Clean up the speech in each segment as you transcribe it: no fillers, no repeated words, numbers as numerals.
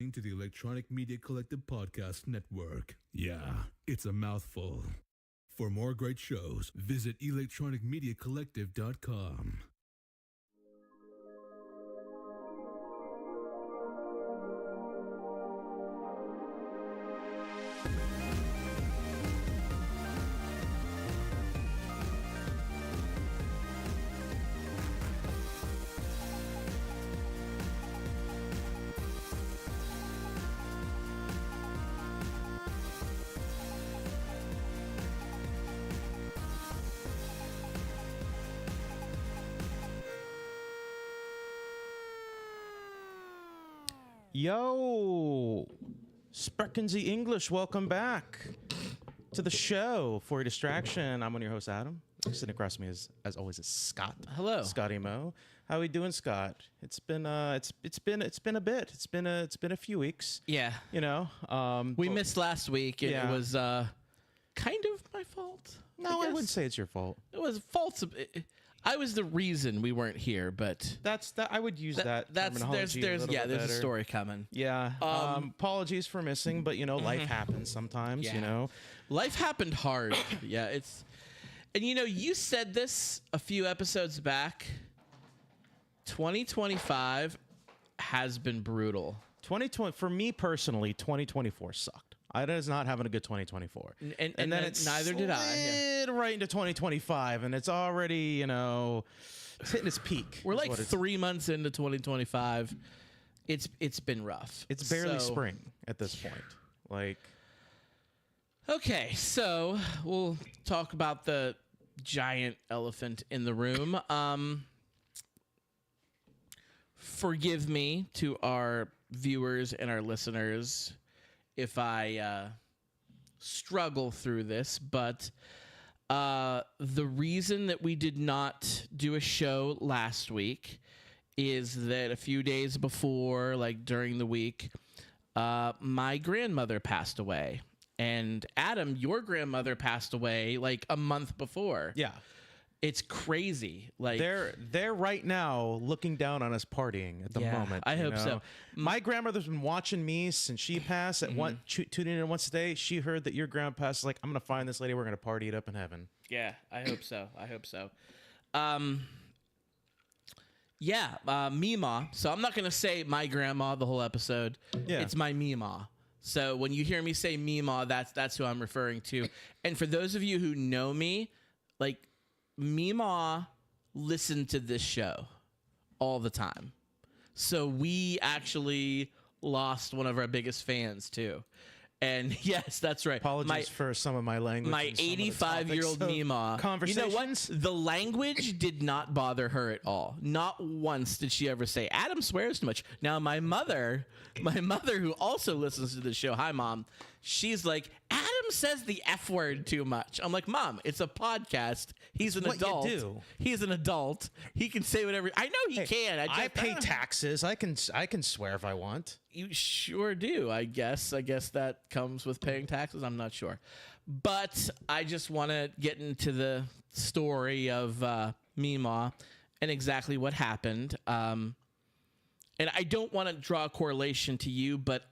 To the Electronic Media Collective Podcast Network. Yeah, it's a mouthful. For more great shows, visit electronicmediacollective.com. Yo, Sprechen Sie English. Welcome back to the show. For your distraction, I'm one of your hosts, Adam. Sitting across from me, as always, is Scott. Hello, Scotty Mo. How we doing, Scott? It's been a bit. It's been a few weeks. Yeah, You know, we missed last week, and Yeah. it was kind of my fault. No, I guess. wouldn't say it's your fault. It was fault. I was the reason we weren't here, but That's that. I would use that that's terminology there's a little bit there's a better. story coming. Yeah. Apologies for missing, but life happens sometimes. Yeah. Life happened hard. Yeah, and you said this a few episodes back. 2025 has been brutal. 2020 for me personally, 2024 sucked. I was not having a good 2024, And then then neither did I. slid right into 2025, and it's already it's hitting its peak. We're is like what it's- 3 months into 2025. It's been rough. It's barely So- spring at this point. Like, Okay, so we'll talk about the giant elephant in the room. Forgive me to our viewers and our listeners if I struggle through this, but the reason that we did not do a show last week is that a few days before, like during the week, my grandmother passed away. And Adam, your grandmother passed away like a month before. yeah, It's crazy. Like they're right now looking down on us partying at the Yeah, moment. I you hope so. know? My grandmother's been watching me since she passed. Tuning in once a day. She heard that your grandma passed. Like, I'm gonna find this lady. We're gonna party it up in heaven. Yeah, I hope so. I hope so. Mima. So I'm not gonna say my grandma the whole episode. Yeah. It's my Mima. So when you hear me say Mima, that's who I'm referring to. And for those of you who know me, like Mima listened to this show all the time. So we actually lost one of our biggest fans too. And yes, that's right. Apologies for some of my language. My and some of the 85-year-old topics of Mima, you know what? Conversations. The language did not bother her at all. Not once did she ever say, Adam swears too much. Now, my mother, who also listens to the show, hi, Mom, she's like, Adam says the F word too much. I'm like, Mom, it's a podcast. He's an what you adult. do. He's an adult. He can say whatever. I know he can. I pay taxes. I can swear if I want. You sure do, I guess. I guess that comes with paying taxes. I'm not sure. But I just want to get into the story of Mima and exactly what happened. And I don't want to draw a correlation to you, but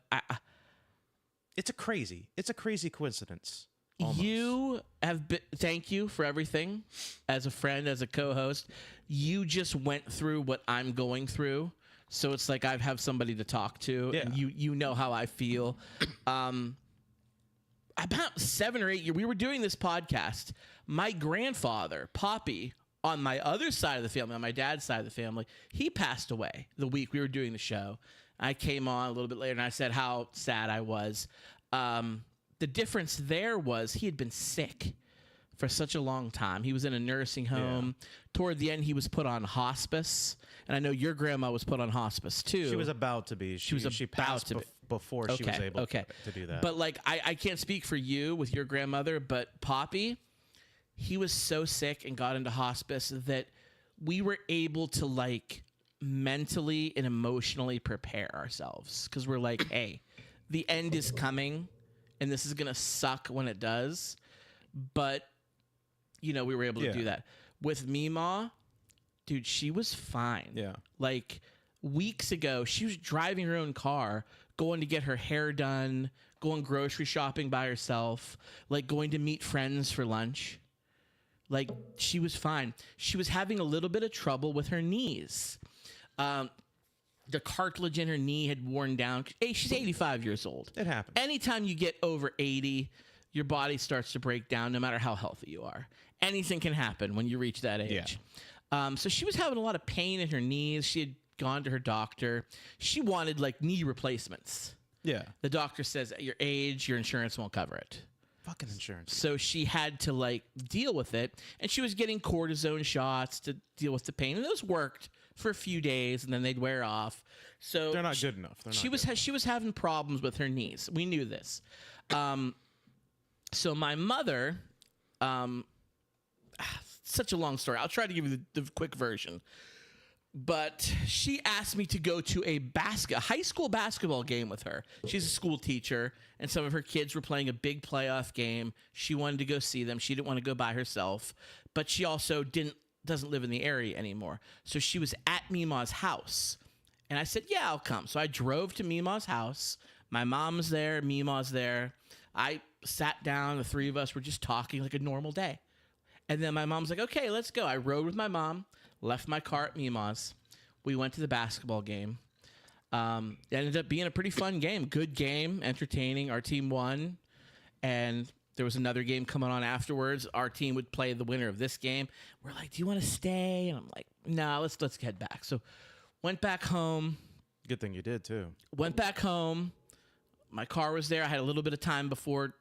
It's a crazy coincidence. Almost. you have been, thank you for everything as a friend, as a co-host. You just went through what I'm going through. So it's like I have somebody to talk to, and Yeah. you know how I feel. About 7 or 8 years, we were doing this podcast. My grandfather, Poppy, on my other side of the family, on my dad's side of the family, he passed away the week we were doing the show. I came on a little bit later, and I said how sad I was. The difference there was he had been sick for such a long time. He was in a nursing home. Toward the end, he was put on hospice. And I know your grandma was put on hospice, too. She was about to be. She was she about passed to be. before she was able to do that. But, like, I can't speak for you with your grandmother, but Poppy, he was so sick and got into hospice that we were able to, like, mentally and emotionally prepare ourselves. Because we're like, hey, the end is coming, and this is going to suck when it does. But, you know, we were able to do that. With Mima, dude, she was fine. Yeah. Like, weeks ago, she was driving her own car, going to get her hair done, going grocery shopping by herself, like going to meet friends for lunch. Like, she was fine. She was having a little bit of trouble with her knees. The cartilage in her knee had worn down. Hey, she's 85 years old. It happens. Anytime you get over 80, your body starts to break down, no matter how healthy you are. Anything can happen when you reach that age. Yeah. So she was having a lot of pain in her knees. She had gone to her doctor. She wanted, like, knee replacements. Yeah. The doctor says, at your age, your insurance won't cover it. Fucking insurance. So she had to, like, deal with it. And she was getting cortisone shots to deal with the pain. And those worked for a few days, and then they'd wear off. So they're not good enough. She was having problems with her knees. We knew this. So my mother, such a long story. I'll try to give you the quick version. But she asked me to go to a high school basketball game with her. She's a school teacher, and some of her kids were playing a big playoff game. She wanted to go see them. She didn't want to go by herself, but she also doesn't live in the area anymore. So she was at Mima's house, and I said, "Yeah, I'll come." So I drove to Mima's house. My mom's there, Mima's there. I sat down. The three of us were just talking like a normal day. And then my mom's like, "Okay, let's go." I rode with my mom. Left my car at Mima's. We went to the basketball game. It ended up being a pretty fun game. Good game, entertaining. Our team won. And there was another game coming on afterwards. Our team would play the winner of this game. We're like, "Do you want to stay?" And I'm like, "No, let's head back." So went back home. Good thing you did, too. Went back home. My car was there. I had a little bit of time before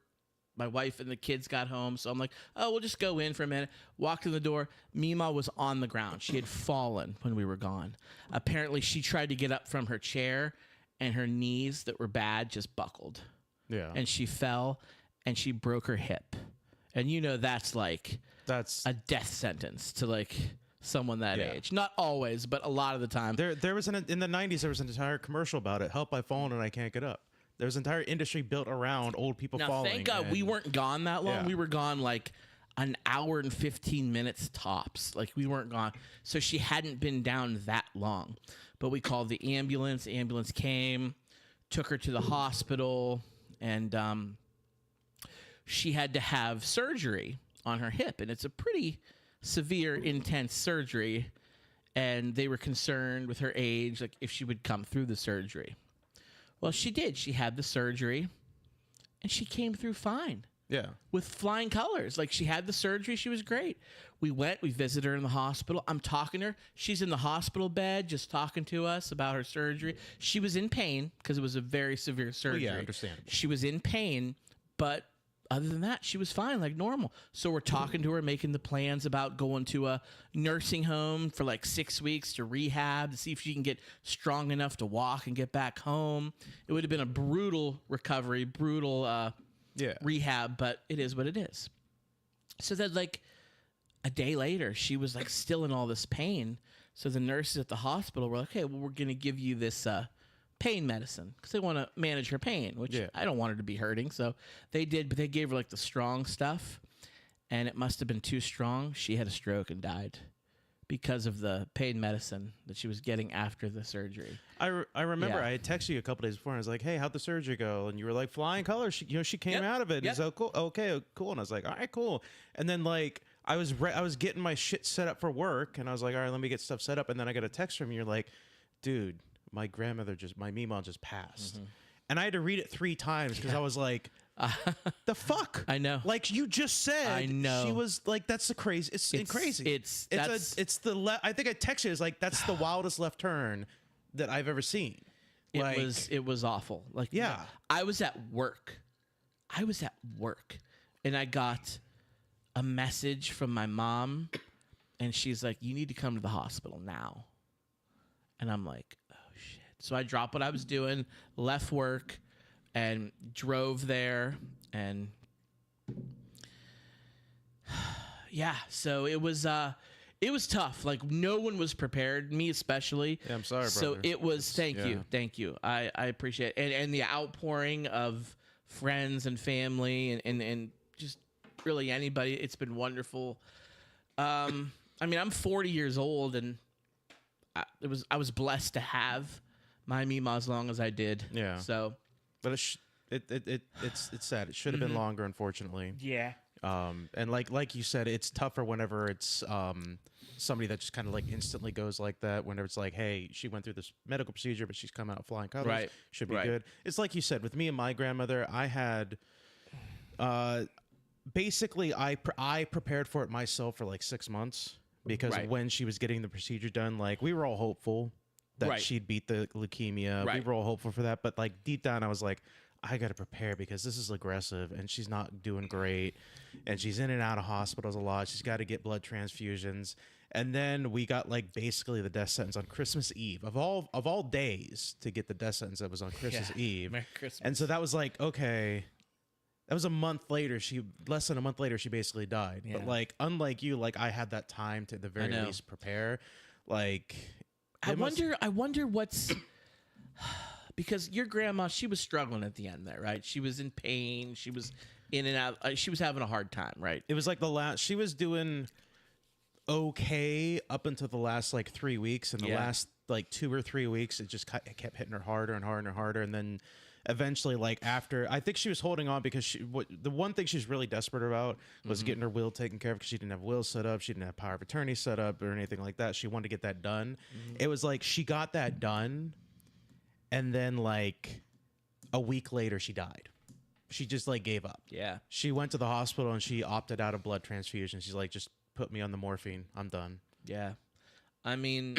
my wife and the kids got home. So I'm like, "Oh, we'll just go in for a minute." Walked in the door. Mima was on the ground. She had fallen when we were gone. Apparently, she tried to get up from her chair, and her knees that were bad just buckled. Yeah. And she fell, and she broke her hip. And that's a death sentence to, like, someone that age. Not always, but a lot of the time. There was in the 90s, there was an entire commercial about it. "Help, I've fallen and I can't get up." There's an entire industry built around old people falling. Thank God we weren't gone that long. Yeah. We were gone like an hour and 15 minutes tops. Like, we weren't gone. So she hadn't been down that long. But we called the ambulance. The ambulance came, took her to the hospital, and she had to have surgery on her hip. And it's a pretty severe, intense surgery. And they were concerned with her age, like if she would come through the surgery. Well, she did. She had the surgery, and she came through fine. Yeah. With flying colors. Like, she had the surgery. She was great. We visited her in the hospital. I'm talking to her. She's in the hospital bed just talking to us about her surgery. She was in pain because it was a very severe surgery. Oh, yeah, understandable. She was in pain, but other than that, she was fine, like normal. So we're talking to her, making the plans about going to a nursing home for like 6 weeks to rehab to see if she can get strong enough to walk and get back home. It would have been a brutal recovery, brutal rehab, but it is what it is. So then, like, a day later, she was like still in all this pain. So the nurses at the hospital were like, "Okay, well, we're going to give you this pain medicine," because they want to manage her pain, which I don't want her to be hurting. So they did, but they gave her like the strong stuff, and it must have been too strong. She had a stroke and died because of the pain medicine that she was getting after the surgery. I remember I had texted you a couple days before, and I was like, "Hey, how'd the surgery go?" And you were like, "Flying colors." She came out of it. Yep. So cool. Okay, cool. And I was like, "All right, cool." And then like I was getting my shit set up for work, and I was like, "All right, let me get stuff set up." And then I got a text from you. You're like, "Dude, my Mima just passed." Mm-hmm. And I had to read it 3 times because I was like, the fuck? I know. Like, you just said. I know. She was like, that's the crazy. It's crazy. I think I texted you. It's like, that's the wildest left turn that I've ever seen. It was awful. Like, yeah. I was at work. And I got a message from my mom, and she's like, "You need to come to the hospital now." And I'm like, so I dropped what I was doing, left work, and drove there. And so it was tough. Like, no one was prepared, me especially. Yeah, I'm sorry, brother. So it was, thank you. I appreciate it. And the outpouring of friends and family and just really anybody. It's been wonderful. I mean, I'm 40 years old, and I was blessed to have my Mima as long as I did. Yeah. So, But it's sad. It should have been longer, unfortunately. yeah. And like you said, it's tougher whenever it's somebody that just kind of like instantly goes like that. Whenever it's like, hey, she went through this medical procedure, but she's come out flying colors. Right. Should be good. It's like you said with me and my grandmother. I had, basically, I prepared for it myself for like 6 months because when she was getting the procedure done, like we were all hopeful that she'd beat the leukemia. We were all hopeful for that, but like deep down, I was like, I got to prepare because this is aggressive and she's not doing great. And she's in and out of hospitals a lot. She's got to get blood transfusions. And then we got like basically the death sentence on Christmas Eve of all days to get the death sentence that was on Christmas Eve. Merry Christmas. And so that was like, okay, that was a month later. Less than a month later, she basically died. Yeah. But like, unlike you, like I had that time to at the very least prepare. Like, I wonder what's because your grandma, she was struggling at the end there, right? She was in pain. She was in and out. She was having a hard time, right? It was like she was doing okay up until the last like 3 weeks. And the last like 2 or 3 weeks, it kept hitting her harder and harder and harder. And then eventually, like after, I think she was holding on because the one thing she's really desperate about was getting her will taken care of because she didn't have will set up. She didn't have power of attorney set up or anything like that. She wanted to get that done. It was like she got that done. And then like a week later, she died. She just like gave up. Yeah. She went to the hospital and she opted out of blood transfusion. She's like, just put me on the morphine. I'm done. Yeah. I mean,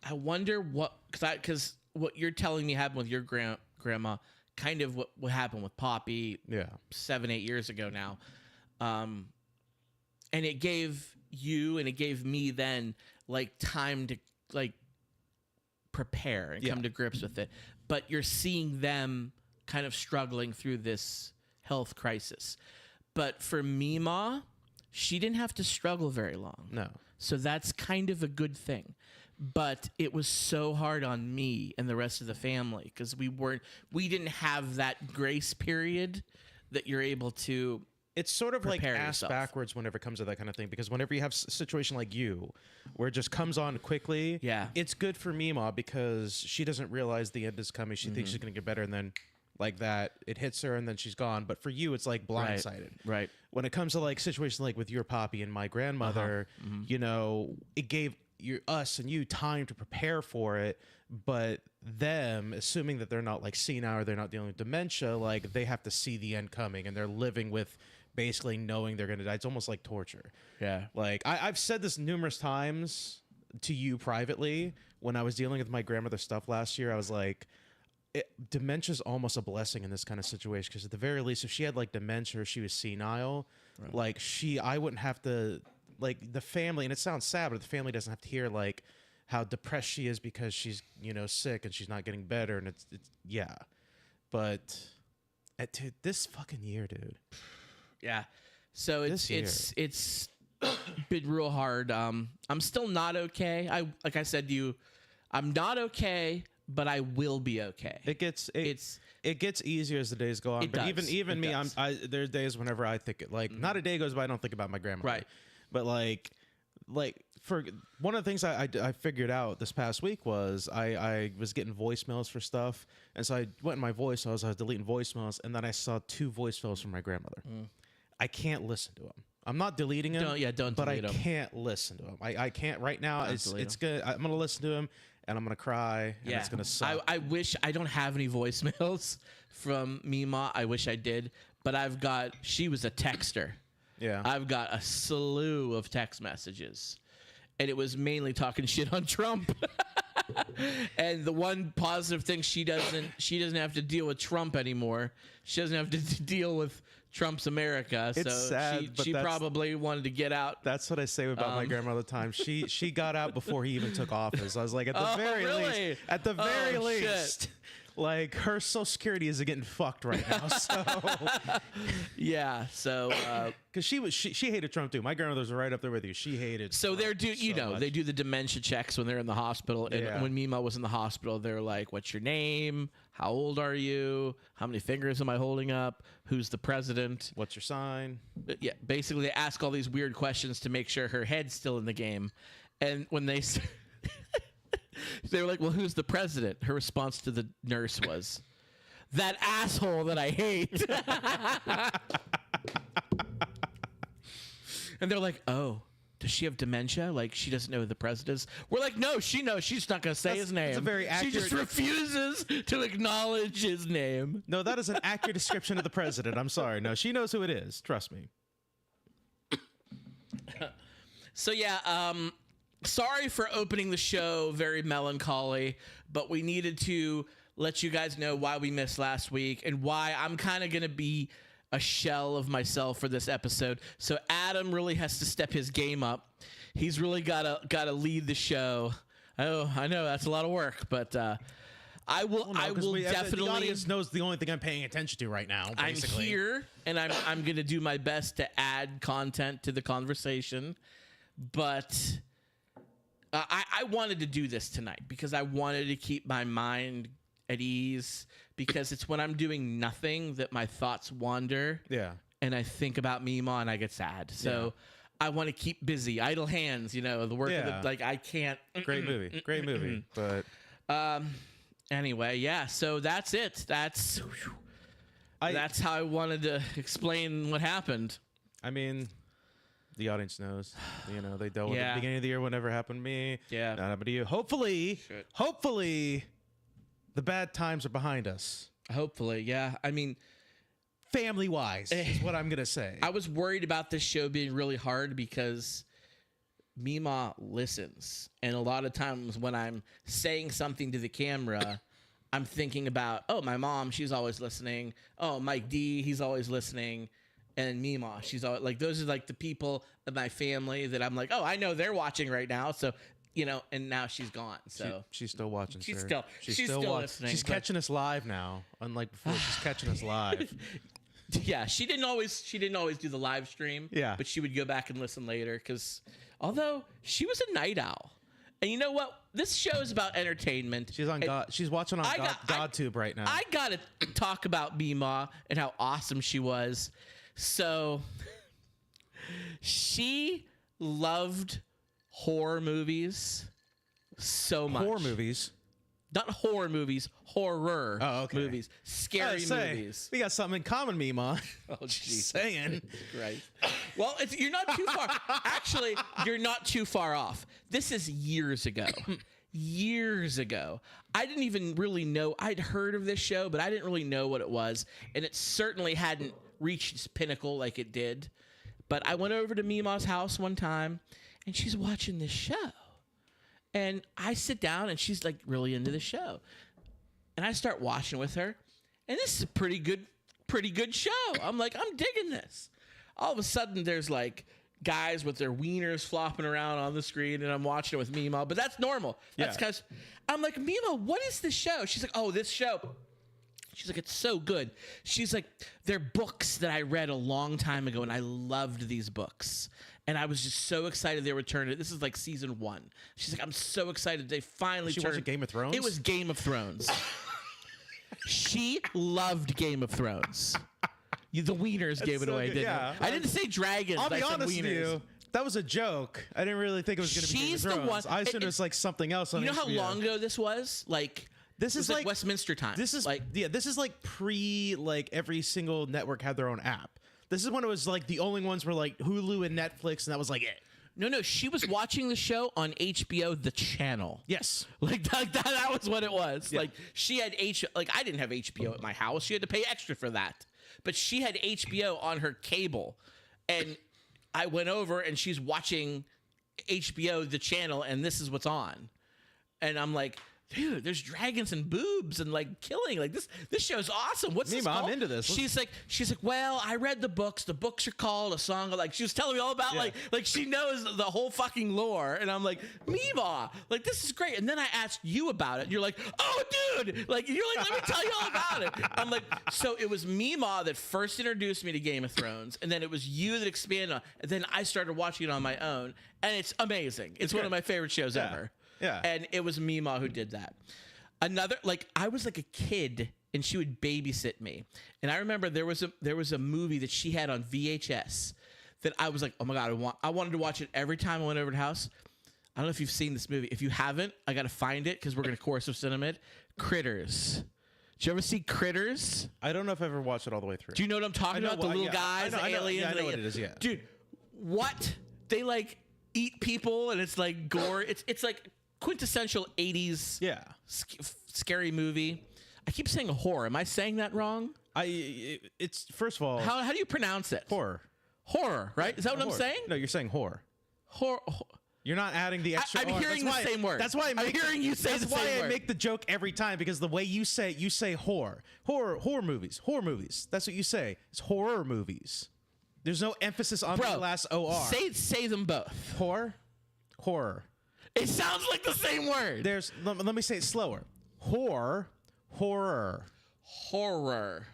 I wonder what, because what you're telling me happened with your grandma, kind of what happened with Poppy 7-8 years ago now. And it gave you and it gave me then like time to like prepare and come to grips with it. But you're seeing them kind of struggling through this health crisis. But for Mima, she didn't have to struggle very long. No. So that's kind of a good thing. But it was so hard on me and the rest of the family because we didn't have that grace period that you're able to. It's sort of like ass yourself backwards whenever it comes to that kind of thing, because whenever you have a situation like you where it just comes on quickly, it's good for Mima because she doesn't realize the end is coming. She thinks she's going to get better, and then like that, it hits her, and then she's gone. But for you, it's like blindsided. Right. When it comes to like situations like with your Poppy and my grandmother, you know, it gave us and you time to prepare for it, but them, assuming that they're not like senile or they're not dealing with dementia, like they have to see the end coming, and they're living with basically knowing they're going to die. It's almost like torture. Yeah. Like I've said this numerous times to you privately when I was dealing with my grandmother's stuff last year. I was like, dementia's almost a blessing in this kind of situation, because at the very least, if she had like dementia or she was senile, like I wouldn't have to, like the family, and it sounds sad, but the family doesn't have to hear like how depressed she is because she's, you know, sick and she's not getting better. And it's but this fucking year, dude. Yeah. So it's been real hard. I'm still not okay. Like I said to you, I'm not okay, but I will be okay. It gets easier as the days go on. But even me, there's days whenever I think it, like not a day goes by I don't think about my grandma. Right. But like for one of the things I figured out this past week was I was getting voicemails for stuff, and so I went in my voicemails. I was deleting voicemails, and then I saw 2 voicemails from my grandmother. I can't listen to them. I'm not deleting them. Don't but delete I them. can't listen to them. I can't right now. It's good. I'm gonna listen to them, and I'm gonna cry, and it's gonna suck. I wish I don't have any voicemails from Mima. I wish I did, but she was a texter. Yeah. I've got a slew of text messages, and it was mainly talking shit on Trump. And the one positive thing, she doesn't have to deal with Trump anymore. She doesn't have to deal with Trump's America. It's so sad, she probably wanted to get out. That's what I say about my grandma all the time. She got out before he even took office. I was like, at the very least, like her Social Security isn't getting fucked right now. So yeah, so because she hated Trump too. My grandmother's right up there with you. She hated. So Trump they do the dementia checks when they're in the hospital. And when Mima was in the hospital, they're like, "What's your name? How old are you? How many fingers am I holding up? Who's the president? What's your sign?" Yeah, basically they ask all these weird questions to make sure her head's still in the game. And when they They were like, well, who's the president? Her response to the nurse was, that asshole that I hate. And they're like, oh, does she have dementia? Like, she doesn't know who the president is? We're like, no, she knows. She's not going to say his name. That's a very accurate... She just refuses to acknowledge his name. No, that is an accurate description of the president. I'm sorry. No, she knows who it is. Trust me. So, yeah, sorry for opening the show very melancholy, but we needed to let you guys know why we missed last week and why I'm kind of going to be a shell of myself for this episode. So Adam really has to step his game up. He's really gotta lead the show. Oh, I know that's a lot of work, but I will definitely. The audience knows the only thing I'm paying attention to right now. Basically. I'm here, and I'm gonna do my best to add content to the conversation. But I wanted to do this tonight because I wanted to keep my mind at ease, because it's when I'm doing nothing that my thoughts wander. Yeah. And I think about Mima and I get sad. So I want to keep busy. Idle hands, the work of the, like, I can't. Great movie. Great movie. But anyway, yeah. So that's it. That's how I wanted to explain what happened. I mean, the audience knows. They dealt with it at the beginning of the year, whatever happened to me. Yeah. Not happened to you. Hopefully the bad times are behind us. Hopefully, yeah. I mean, family-wise is what I'm going to say. I was worried about this show being really hard because Mima listens. And a lot of times when I'm saying something to the camera, I'm thinking about, oh, my mom, she's always listening. Oh, Mike D, he's always listening. And Mima, she's always, like, those are like the people of my family that I'm like, oh, I know they're watching right now. So, and now she's gone. So she's still watching. She's sir. still listening. She's catching us live now, unlike before. She's catching us live. Yeah, she didn't always do the live stream. Yeah, but she would go back and listen later because although she was a night owl, and you know what, this show is about entertainment. She's on God. She's watching on GodTube right now. I gotta talk about Mima and how awesome she was. So she loved horror movies so much. Horror movies? Not horror movies, horror movies. Scary say, movies. We got something in common, Mima. Oh, jeez. Saying. Right. Well, you're not too far. Actually, you're not too far off. This is years ago. Years ago. I didn't even really know. I'd heard of this show, but I didn't really know what it was. And it certainly hadn't reached its pinnacle like it did. But I went over to Mima's house one time, and she's watching this show. And I sit down, and she's, like, really into the show. And I start watching with her, and this is a pretty good show. I'm like, I'm digging this. All of a sudden, there's, like, guys with their wieners flopping around on the screen, and I'm watching it with Mima. But that's normal. That's because I'm like, Mima, what is this show? She's like, oh, this show. She's like, it's so good. She's like, they're books that I read a long time ago, and I loved these books. And I was just so excited they returned it. This is like season 1. She's like, I'm so excited they finally turned. She watched Game of Thrones? It was Game of Thrones. She loved Game of Thrones. The wieners gave it away, didn't it? I didn't say dragons. I'll be honest with you. That was a joke. I didn't really think it was going to be Game of Thrones. I assumed it was like something else on HBO. You know how long ago this was? Like... This is like Westminster time. This is like this is like pre every single network had their own app. This is when it was like the only ones were like Hulu and Netflix, and that was like it. No, she was watching the show on HBO, the channel. Yes, like that was what it was. Yeah. Like she had I didn't have HBO at my house. She had to pay extra for that, but she had HBO on her cable, and I went over and she's watching HBO, the channel, and this is what's on, and I'm like, dude, there's dragons and boobs and like killing. Like this show's awesome. What's this called? I'm into this. She's like, well, I read the books. The books are called A Song of, like, she was telling me all about like she knows the whole fucking lore. And I'm like, Mima, like this is great. And then I asked you about it. And you're like, oh, dude, like you're like, let me tell you all about it. I'm like, so it was Mima that first introduced me to Game of Thrones, and then it was you that expanded on. And then I started watching it on my own, and it's amazing. It's one of my favorite shows ever. Yeah. And it was Mima who did that. Another, like, I was like a kid and she would babysit me. And I remember there was a movie that she had on VHS that I was like, oh my God, I wanted to watch it every time I went over to the house. I don't know if you've seen this movie. If you haven't, I got to find it because we're going to Chorus of Cinnamon. Critters. Did you ever see Critters? I don't know if I ever watched it all the way through. Do you know what I'm talking about? The little guys, the aliens. I know what it is, yeah. Dude, what? They like eat people and it's like gore. It's like quintessential 80s scary movie. I keep saying horror. Am I saying that wrong? It's first of all, how do you pronounce it? Horror, right? Is that what I'm saying? No, you're saying horror. Horror. You're not adding the extra. I'm hearing the same word. That's why I'm hearing you say the same word. That's why I make the joke every time, because the way you say horror movies. That's what you say. It's horror movies. There's no emphasis on the last OR. Say them both. Horror. It sounds like the same word. Let me say it slower. Horror.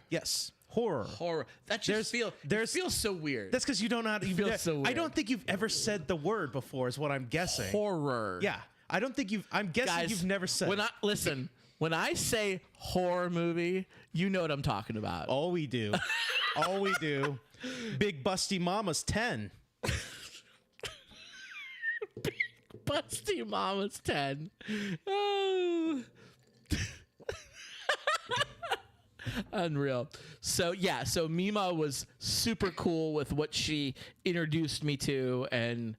Yes. Horror. That just feels so weird. That's because you don't know how to. So weird. I don't think you've ever said the word before. Is what I'm guessing. Horror. Yeah. I don't think you've. I'm guessing Guys, you've never said. When I say horror movie, you know what I'm talking about. All we do. Big Busty Mama's 10. Big Busty Mama's 10. Oh. Unreal. So Mima was super cool with what she introduced me to, and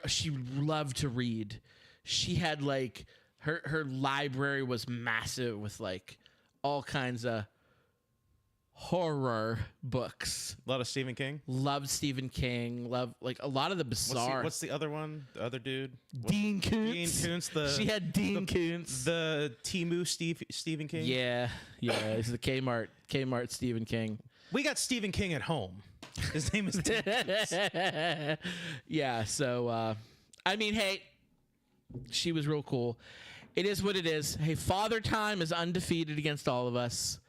she loved to read. She had like her library was massive with like all kinds of horror books. A lot of Stephen King. Loved Stephen King. Loved like a lot of the bizarre. What's the other one? The other dude? Dean Koontz. She had Dean Koontz. The Temu Stephen King. Yeah. It's the Kmart Stephen King. We got Stephen King at home. His name is Dean Koontz. Yeah. So I mean, hey, she was real cool. It is what it is. Hey, Father Time is undefeated against all of us.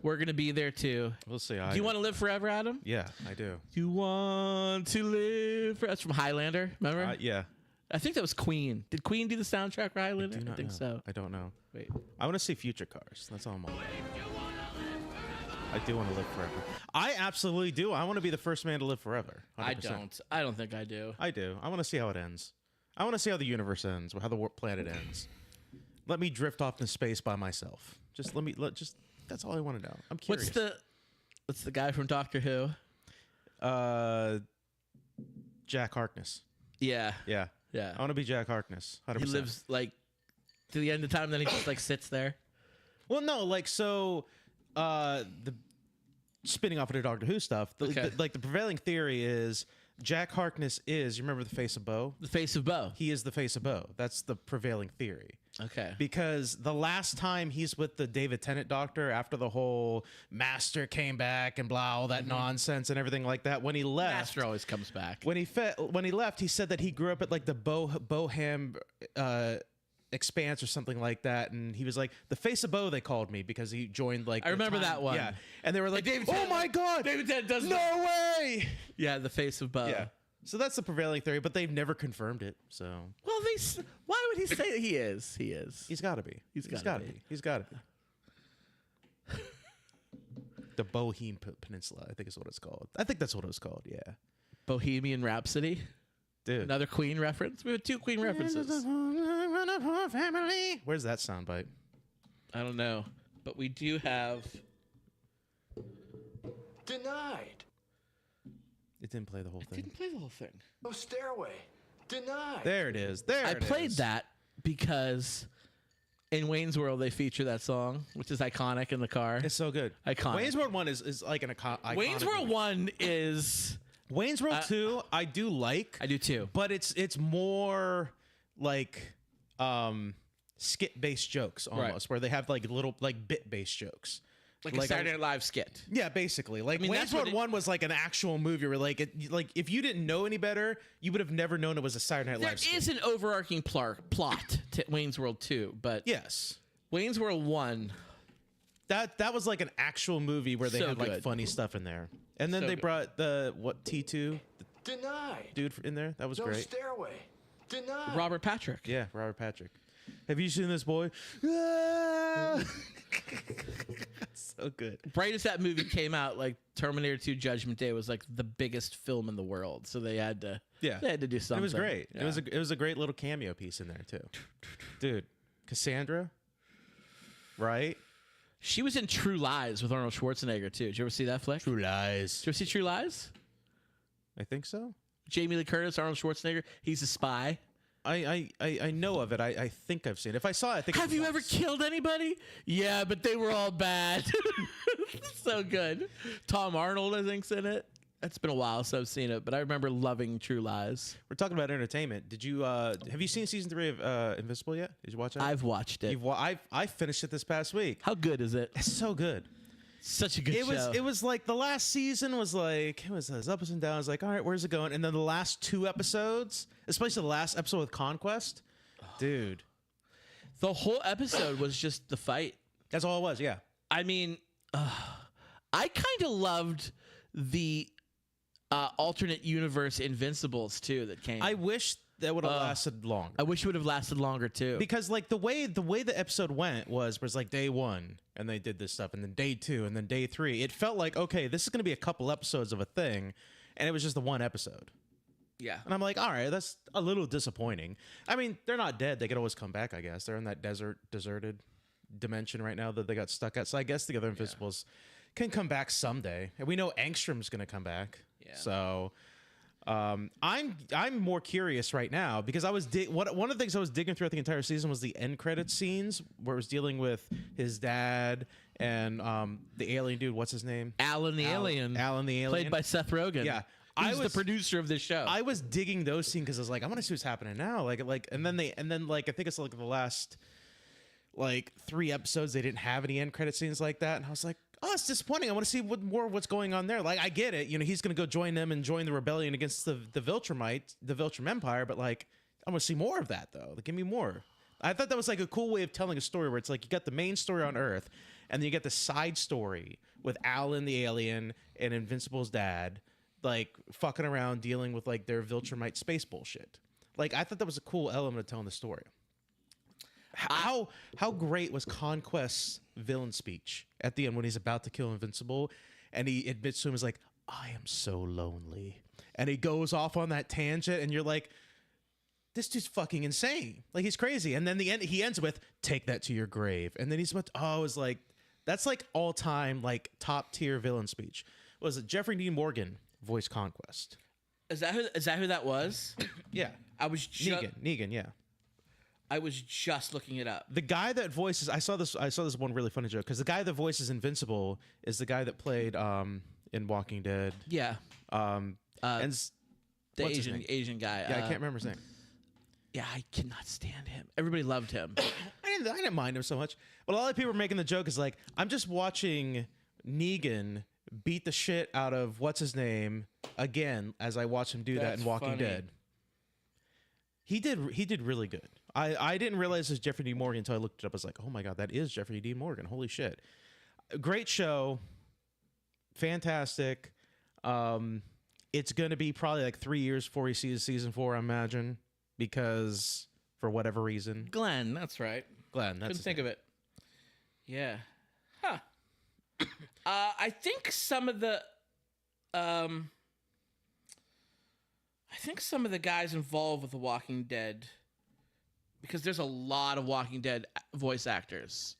We're going to be there too. We'll see. Do you want to live forever, Adam? Yeah, I do. You want to live forever? That's from Highlander, remember? Yeah. I think that was Queen. Did Queen do the soundtrack for Highlander? I think so. I don't know. Wait. I want to see Future Cars. That's all I'm on. I do want to live forever. I absolutely do. I want to be the first man to live forever. 100%. I don't think I do. I do. I want to see how it ends. I want to see how the universe ends, how the planet ends. Let me drift off into space by myself. Just that's all I want to know. I'm curious. What's the guy from Doctor Who? Jack Harkness. Yeah. I want to be Jack Harkness. 100%. He lives like to the end of time, then he just like sits there. Well, no, like so. The spinning off of the Doctor Who stuff. The prevailing theory is Jack Harkness is. You remember the face of Bo? The face of Bo. He is the face of Bo. That's the prevailing theory. Okay. Because the last time he's with the David Tennant doctor after the whole Master came back and blah, all that nonsense and everything like that, when he left... Master always comes back. When he left, he said that he grew up at like the Boham Expanse or something like that, and he was like, the face of Bo, they called me, because he joined like... I remember that one. Yeah. And they were like, David oh Tennant, my God! David Tennant does No way! Yeah, the face of Bo. Yeah. So that's the prevailing theory, but they've never confirmed it. So why would he say that he is? He is. He's got to be. He's got to be. He's got to be. The Bohemian Peninsula, I think is what it's called. I think that's what it was called. Yeah. Bohemian Rhapsody. Dude. Another Queen reference. We have 2 Queen references. Where's that soundbite? I don't know, but we do have. Denied. It didn't play the whole thing. Didn't play the whole thing. No stairway. Denied. There it is. I played that because in Wayne's World they feature that song, which is iconic in the car. It's so good. Iconic. Wayne's World 1 is like an iconic. Wayne's World 1 is. Wayne's World 2 I do like. I do too. But it's more like skit-based jokes almost, where they have like little like bit-based jokes. Like a Saturday Night Live skit. Yeah, basically. Like, I mean, Wayne's World 1 was like an actual movie where like if you didn't know any better, you would have never known it was a Saturday Night Live skit. There is an overarching plot to Wayne's World 2, but yes. Wayne's World 1 that was like an actual movie where they So had like good. funny stuff in there. And then So they good. brought the T2 Denied. dude in there. That was No great. stairway. Denied. Robert Patrick. Yeah, Robert Patrick. Have you seen this boy? Ah! So good. Right as that movie came out, like Terminator 2 Judgment Day was like the biggest film in the world. So they had to do something. It was great. Yeah. It was a great little cameo piece in there too. Dude, Cassandra, right? She was in True Lies with Arnold Schwarzenegger too. Did you ever see that flick? True Lies. Did you ever see True Lies? I think so. Jamie Lee Curtis, Arnold Schwarzenegger. He's a spy. I know of it. I think I've seen it. If I saw it, I think. Have you ever killed anybody? Yeah, but they were all bad. So good. Tom Arnold, I think's in it. It's been a while since I've seen it, but I remember loving True Lies. We're talking about entertainment. Did you have you seen season 3 of Invincible yet? Did you watch that? I've watched it. I finished it this past week. How good is it? It's so good. Such a good show. It was like the last season was like it was ups and downs. Like, all right, where's it going? And then the last 2 episodes, especially the last episode with Conquest, dude, The whole episode was just the fight. that's all it was. Yeah, I mean, I kind of loved the alternate universe Invincibles too that came. I wish that would have lasted longer. I wish it would have lasted longer too. Because like the way the episode went was like day 1 and they did this stuff, and then day 2 and then day 3. It felt like, okay, this is going to be a couple episodes of a thing, and it was just the one episode. Yeah. And I'm like, all right, that's a little disappointing. I mean, they're not dead. They could always come back, I guess. They're in that deserted dimension right now that they got stuck at. So I guess the other Invincibles can come back someday. And we know Angstrom's going to come back. Yeah. So I'm more curious right now because I was one of the things I was digging throughout the entire season was the end credit scenes where it was dealing with his dad and the alien dude. What's his name? Alan the Alien. Alan the Alien, played by Seth Rogen. Yeah. He's the producer of this show. I was digging those scenes because I was like, I want to see what's happening now. And then I think it's like the last 3 episodes they didn't have any end credit scenes like that, and I was like, oh, it's disappointing. I want to see what's going on there. Like, I get it, he's gonna go join them and join the rebellion against the Viltrum Empire, but like, I want to see more of that though. Like, give me more. I thought that was like a cool way of telling a story where it's like you got the main story on Earth, and then you get the side story with Alan the Alien and Invincible's dad, like fucking around dealing with like their Viltrumite space bullshit. Like, I thought that was a cool element of telling the story. How great was Conquest's villain speech at the end when he's about to kill Invincible, and he admits to him, is like, I am so lonely, and he goes off on that tangent, and you're like, this dude's fucking insane, like he's crazy. And then he ends with, take that to your grave, and then he's about to, it's like, that's like all time like top tier villain speech. Was it Jeffrey Dean Morgan voiced Conquest? Is that who that was? Yeah, I was Negan. Yeah. I was just looking it up. The guy that voices, I saw this one really funny joke because the guy that voices Invincible is the guy that played in Walking Dead. Yeah. And The Asian guy. Yeah, I can't remember his name. Yeah, I cannot stand him. Everybody loved him. I didn't mind him so much, but a lot of people were making the joke is like, I'm just watching Negan beat the shit out of what's his name again as I watch him do that in Walking Dead. He did really good. I didn't realize it was Jeffrey Dean Morgan until I looked it up. I was like, oh my God, that is Jeffrey Dean Morgan. Holy shit. Great show. Fantastic. It's going to be probably like 3 years before he sees season 4, I imagine, because for whatever reason. Glenn, that's right. Glenn, that's couldn't think of it. Yeah. Huh. I think some of the guys involved with The Walking Dead, because there's a lot of Walking Dead voice actors.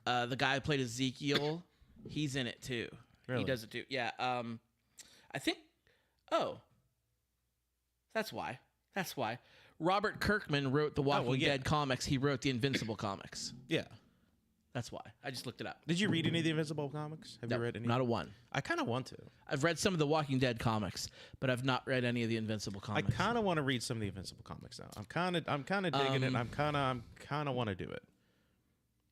The guy who played Ezekiel, he's in it too. Really? He does it too. Yeah. I think. Oh. That's why. Robert Kirkman wrote the Walking Dead comics. He wrote the Invincible comics. Yeah. That's why. I just looked it up. Did you read any of the Invincible comics? Have you read any? Not a one. I kind of want to. I've read some of the Walking Dead comics, but I've not read any of the Invincible I comics. kind of want to read some of the Invincible comics now. I'm kind of digging it. I'm kind of want to do it.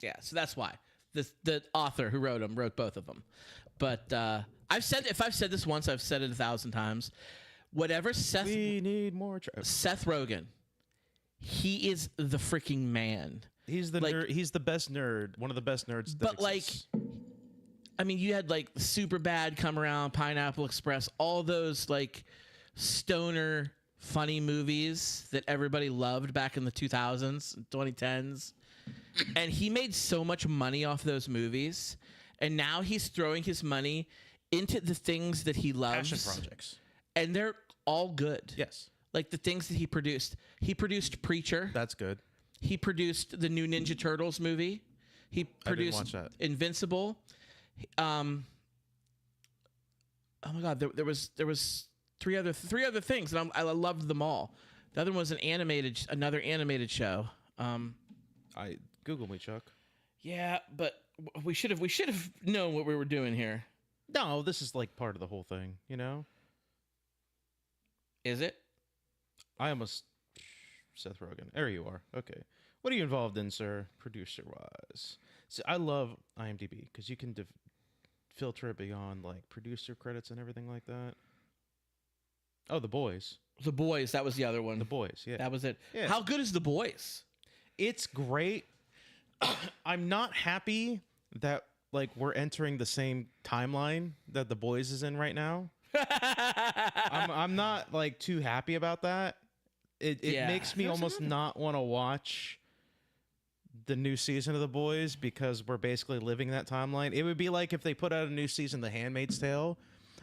Yeah, so that's why. The author who wrote them wrote both of them. But if I've said this once, I've said it 1,000 times. Whatever We need more. Seth Rogen, he is the freaking man. He's the nerd. He's the best nerd. One of the best nerds. But I mean, you had like Superbad come around, Pineapple Express, all those like stoner funny movies that everybody loved back in the 2000s, 2010s. And he made so much money off those movies. And now he's throwing his money into the things that he loves. Passion projects. And they're all good. Yes. Like the things that he produced. He produced Preacher. That's good. He produced the new Ninja Turtles movie. He produced watch that. Invincible. Oh my God, there was three other things, and I loved them all. The other one was another animated show. Google me, Chuck. Yeah, but we should have known what we were doing here. No, this is like part of the whole thing, you know? Is it? I almost... Seth Rogen. There you are. Okay. What are you involved in, sir, producer-wise? See, I love IMDb because you can filter it beyond like producer credits and everything like that. Oh, The Boys. The Boys, that was the other one. The Boys, yeah. That was it. Yeah. How good is The Boys? It's great. I'm not happy that like we're entering the same timeline that The Boys is in right now. I'm not like too happy about that. It makes me almost not want to watch the new season of The Boys because we're basically living that timeline. It would be like if they put out a new season of The Handmaid's Tale.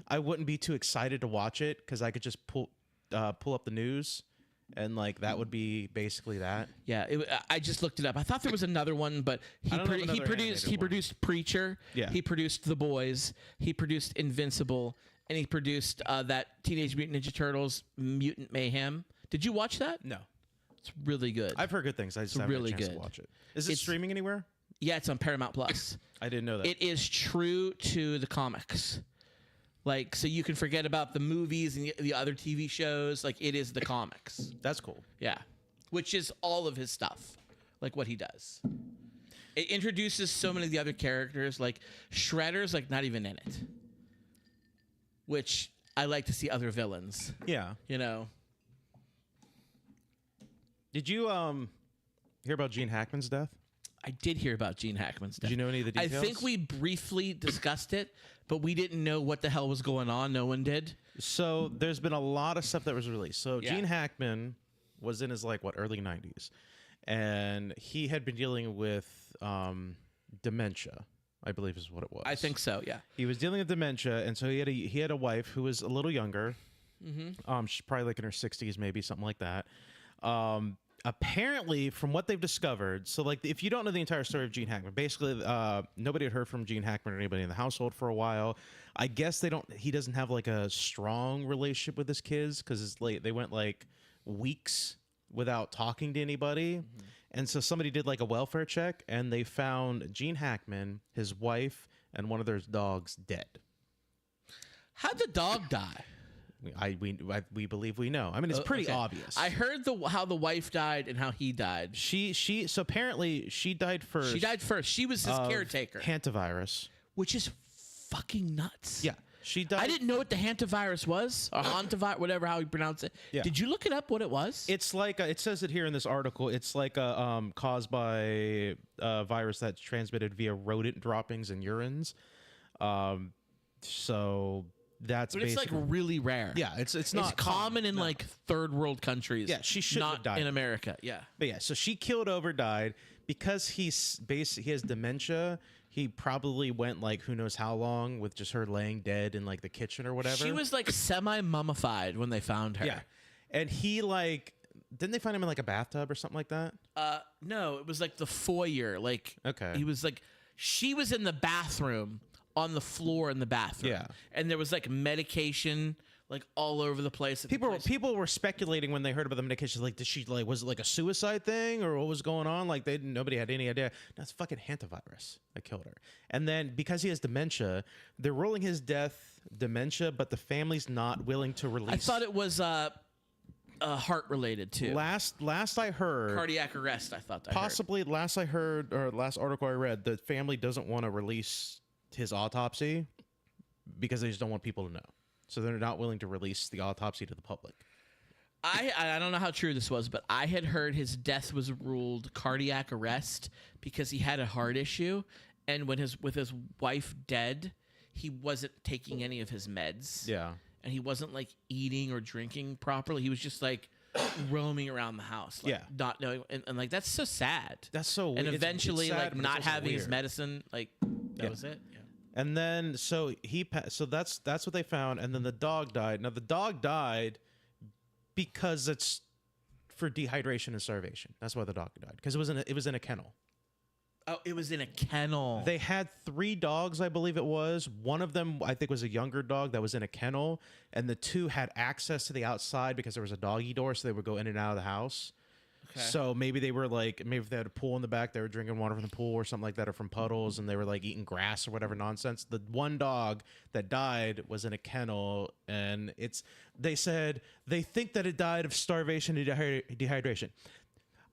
I wouldn't be too excited to watch it because I could just pull up the news and like that would be basically that. Yeah, I just looked it up. I thought there was another one, but he produced Preacher. Yeah. He produced The Boys. He produced Invincible, and he produced that Teenage Mutant Ninja Turtles Mutant Mayhem. Did you watch that? No. It's really good. I've heard good things. I just haven't really had a chance good. to watch it. Is it streaming anywhere? Yeah, it's on Paramount Plus. I didn't know that. It is true to the comics. Like, so you can forget about the movies and the other TV shows. Like, it is the comics. That's cool. Yeah. Which is all of his stuff. Like, what he does. It introduces so many of the other characters. Like, Shredder's, like, not even in it. Which I like to see other villains. Yeah. You know? Did you hear about Gene Hackman's death? I did hear about Gene Hackman's death. Did you know any of the details? I think we briefly discussed it, but we didn't know what the hell was going on. No one did. So there's been a lot of stuff that was released. So Yeah. Gene Hackman was in his early 90s, and he had been dealing with dementia, I believe is what it was. I think so. Yeah. He was dealing with dementia, and so he had a wife who was a little younger. Mm-hmm. She's probably like in her 60s, maybe something like that. Apparently, from what they've discovered, so like if you don't know the entire story of Gene Hackman, basically nobody had heard from Gene Hackman or anybody in the household for a while. I guess he doesn't have like a strong relationship with his kids because they went like weeks without talking to anybody. Mm-hmm. And so somebody did like a welfare check and they found Gene Hackman, his wife, and one of their dogs dead. How'd the dog die? We believe we know. I mean, it's pretty obvious. I heard how the wife died and how he died. So apparently she died first. She died first. She was his caretaker. Hantavirus. Which is fucking nuts. Yeah. She died. I didn't know what the hantavirus was, or hantavirus, whatever how you pronounce it. Yeah. Did you look it up what it was? It's like it says it here in this article. It's like caused by a virus that's transmitted via rodent droppings and urines. So that's but it's like really rare. Yeah, it's not common in like third world countries. Yeah, she should not have died in America. Yeah, but yeah, so she killed over, died because he has dementia. He probably went like who knows how long with just her laying dead in like the kitchen or whatever. She was like semi mummified when they found her. Yeah, and he didn't they find him in like a bathtub or something like that? No, it was like the foyer. Like okay, he was like she was in the bathroom. On the floor in the bathroom. Yeah. And there was like medication like all over the place. People were speculating when they heard about the medication, like, was it like a suicide thing or what was going on? Like nobody had any idea. That's fucking hantavirus that killed her. And then because he has dementia, they're ruling his death dementia, but the family's not willing to release. I thought it was heart related too. Last I heard, cardiac arrest. I thought possibly last I heard or last article I read, the family doesn't want to release his autopsy because they just don't want people to know. So they're not willing to release the autopsy to the public. I don't know how true this was, but I had heard his death was ruled cardiac arrest because he had a heart issue, and with his wife dead, he wasn't taking any of his meds. Yeah. and he wasn't like eating or drinking properly. He was just like roaming around the house, like, not knowing, and like that's so sad. That's so and weird. eventually It's sad, like but not it's also having his weird. medicine, like that was it. Yeah. And then so that's what they found, and then the dog died. Now the dog died because it's for dehydration and starvation. That's why the dog died, because it was in a kennel. Oh, it was in a kennel. They had 3 dogs, I believe it was. One of them, I think, was a younger dog that was in a kennel, and the 2 had access to the outside because there was a doggy door, so they would go in and out of the house. Okay. So maybe they were like, maybe if they had a pool in the back, they were drinking water from the pool or something like that, or from puddles, and they were like eating grass or whatever nonsense. The one dog that died was in a kennel, and they said they think that it died of starvation and dehydration.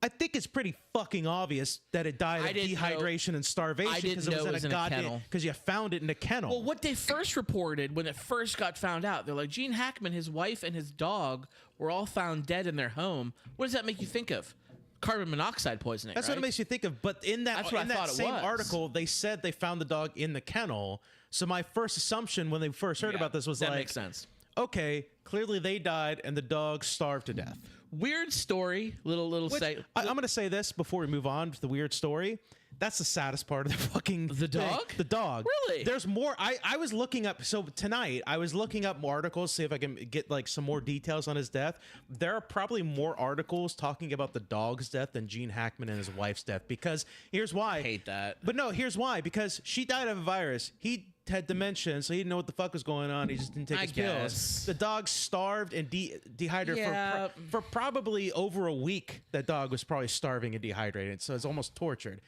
I think it's pretty fucking obvious that it died of dehydration and starvation because it was in a goddamn, because you found it in a kennel. Well, what they first reported when it first got found out, they're like, Gene Hackman, his wife, and his dog were all found dead in their home. What does that make you think of? Carbon monoxide poisoning. That's right? what it makes you think of. But in that same article, they said they found the dog in the kennel. So my first assumption when they first heard about this was that makes sense. Okay, clearly they died and the dog starved to death. Weird story. Little say. I'm going to say this before we move on to the weird story. That's the saddest part of the fucking The dog? thing. The dog. Really? There's more. I was looking up. So tonight I was looking up more articles, see if I can get like some more details on his death. There are probably more articles talking about the dog's death than Gene Hackman and his wife's death. Because here's why. I hate that. But no, here's why. Because she died of a virus. He had dementia, so he didn't know what the fuck was going on. He just didn't take his pills. The dog starved and dehydrated for probably over a week. That dog was probably starving and dehydrated, so it's almost tortured.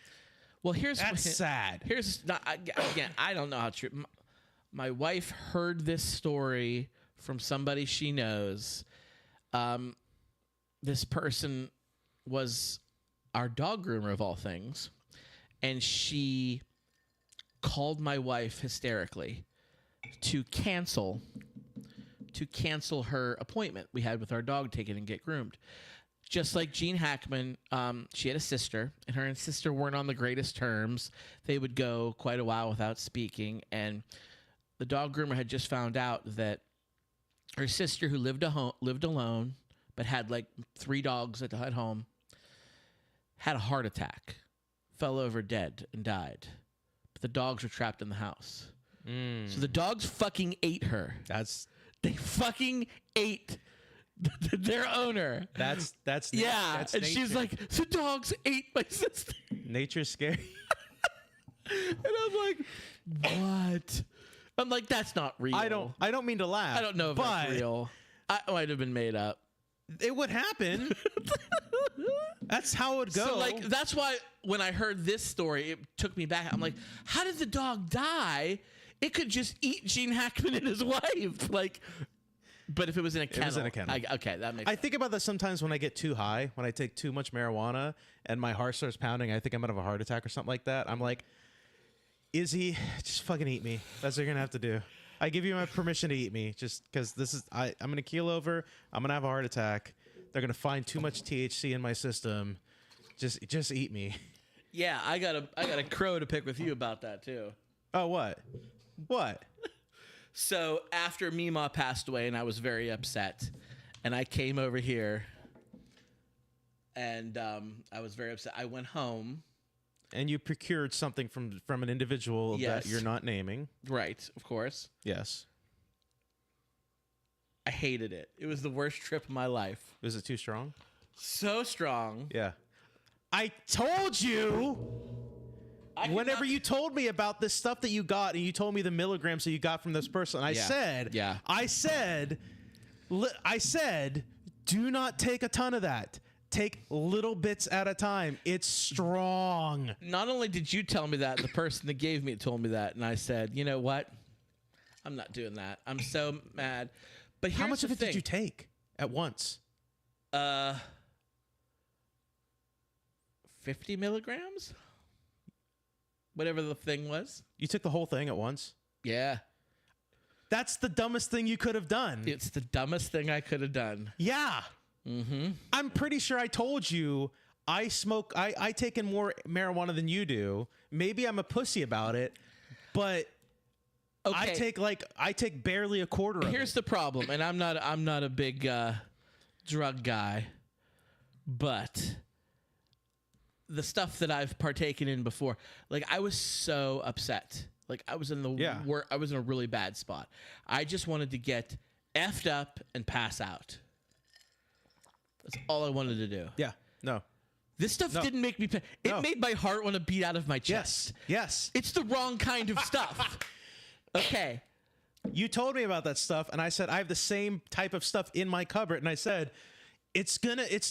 Well, that's sad. Here's not, again, I don't know how true. My wife heard this story from somebody she knows. This person was our dog groomer of all things, and she called my wife hysterically to cancel her appointment we had with our dog, take it and get groomed. Just like Gene Hackman, she had a sister, and her and sister weren't on the greatest terms. They would go quite a while without speaking, and the dog groomer had just found out that her sister, who lived alone but had like 3 dogs at home, had a heart attack, fell over dead, and died. The dogs were trapped in the house. So the dogs fucking ate her. They fucking ate their owner. That's That's and nature. She's like, the dogs ate my sister. Nature's scary. And I'm like, what? I'm like, that's not real. I don't mean to laugh. I don't know if that's real. I might have been made up. It would happen. That's how it would go. So like, that's why when I heard this story, it took me back. I'm like, how did the dog die? It could just eat Gene Hackman and his wife. Like, but if it was in a kennel. It was in a kennel. Okay, that makes sense. I think about that sometimes when I get too high, when I take too much marijuana and my heart starts pounding. I think I'm going to have a heart attack or something like that. I'm like, Izzy, just fucking eat me. That's what you're going to have to do. I give you my permission to eat me just because I'm going to keel over. I'm going to have a heart attack. They're going to find too much THC in my system. Just eat me. Yeah, I got a crow to pick with you about that too. Oh, what? What? So after Mima passed away, and I was very upset, and I came over here, and I was very upset. I went home. And you procured something from an individual that you're not naming. Right, of course. Yes. I hated it. It was the worst trip of my life. Was it too strong? So strong. Yeah. I told you. Whenever you told me about this stuff that you got, and you told me the milligrams that you got from this person, I said, do not take a ton of that. Take little bits at a time. It's strong. Not only did you tell me that, the person that gave me it told me that, and I said, you know what? I'm not doing that. I'm so mad. But how much of it did you take at once? 50 milligrams? Whatever the thing was. You took the whole thing at once? Yeah. That's the dumbest thing you could have done. It's the dumbest thing I could have done. Yeah. Mm-hmm. I'm pretty sure I told you I take in more marijuana than you do. Maybe I'm a pussy about it, but Okay. I take barely a quarter of Here's it. the problem, and I'm not a big drug guy, but the stuff that I've partaken in before, like I was so upset. Like I was in I was in a really bad spot. I just wanted to get effed up and pass out. That's all I wanted to do. Yeah. No. This stuff didn't make me It made my heart want to beat out of my chest. Yes. It's the wrong kind of stuff. Okay. You told me about that stuff, and I said I have the same type of stuff in my cupboard, and I said it's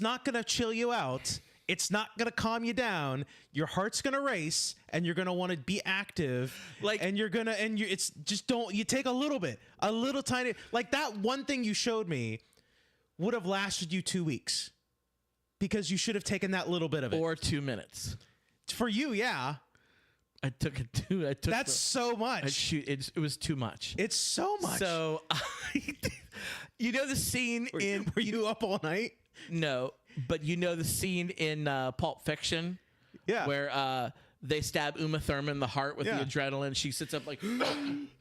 not gonna chill you out. It's not gonna calm you down. Your heart's gonna race, and you're gonna want to be active. It's just don't. You take a little tiny, like that one thing you showed me would have lasted you 2 weeks, because you should have taken that little bit of it. Or 2 minutes. For you, yeah. I took it too. That's so much. It was too much. It's so much. So, you know the scene Were you up all night? No, but you know the scene in Pulp Fiction? Yeah. Where they stab Uma Thurman in the heart with the adrenaline. She sits up like...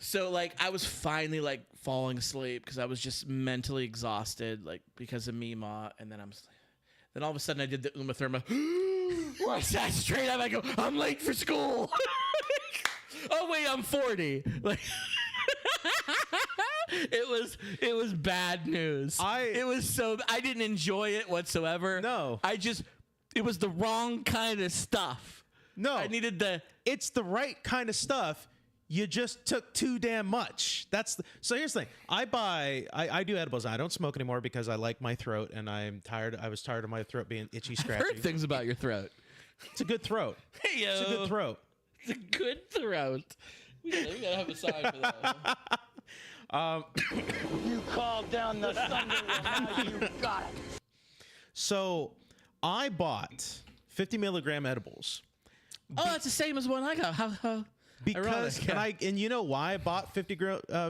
So, like, I was finally, like, falling asleep because I was just mentally exhausted, like, because of Mima. And then then all of a sudden I did the Uma Thurman... Where I sat straight up, I go, I'm late for school. Oh wait, I'm 40. Like, it was bad news. I didn't enjoy it whatsoever. No, it was the wrong kind of stuff. No, it's the right kind of stuff. You just took too damn much. So here's the thing. I do edibles. I don't smoke anymore because I like my throat, and I'm tired. I was tired of my throat being itchy, scratchy. I've heard things about your throat. It's a good throat. Hey, yo. It's a good throat. It's a good throat. We gotta have a sign for that. You called down the thunder, now you got it. So I bought 50 milligram edibles. Oh, that's the same as one I got. How because and you know why I bought 50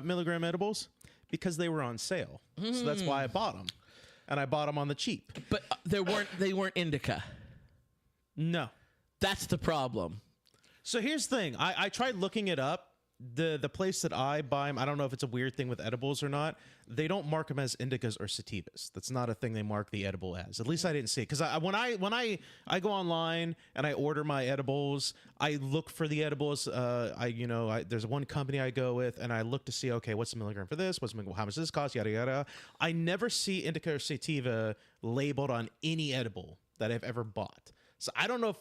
milligram edibles? Because they were on sale. So that's why I bought them, and I bought them on the cheap. But they weren't indica. No, that's the problem. So here's the thing. I tried looking it up. The place that I buy them, I don't know if it's a weird thing with edibles or not. They don't mark them as indicas or sativas. That's not a thing they mark the edible as. At least I didn't see it. Because when I go online and I order my edibles, I look for the edibles. There's one company I go with, and I look to see, okay, what's the milligram for this? How much does this cost? Yada yada. I never see indica or sativa labeled on any edible that I've ever bought. So I don't know if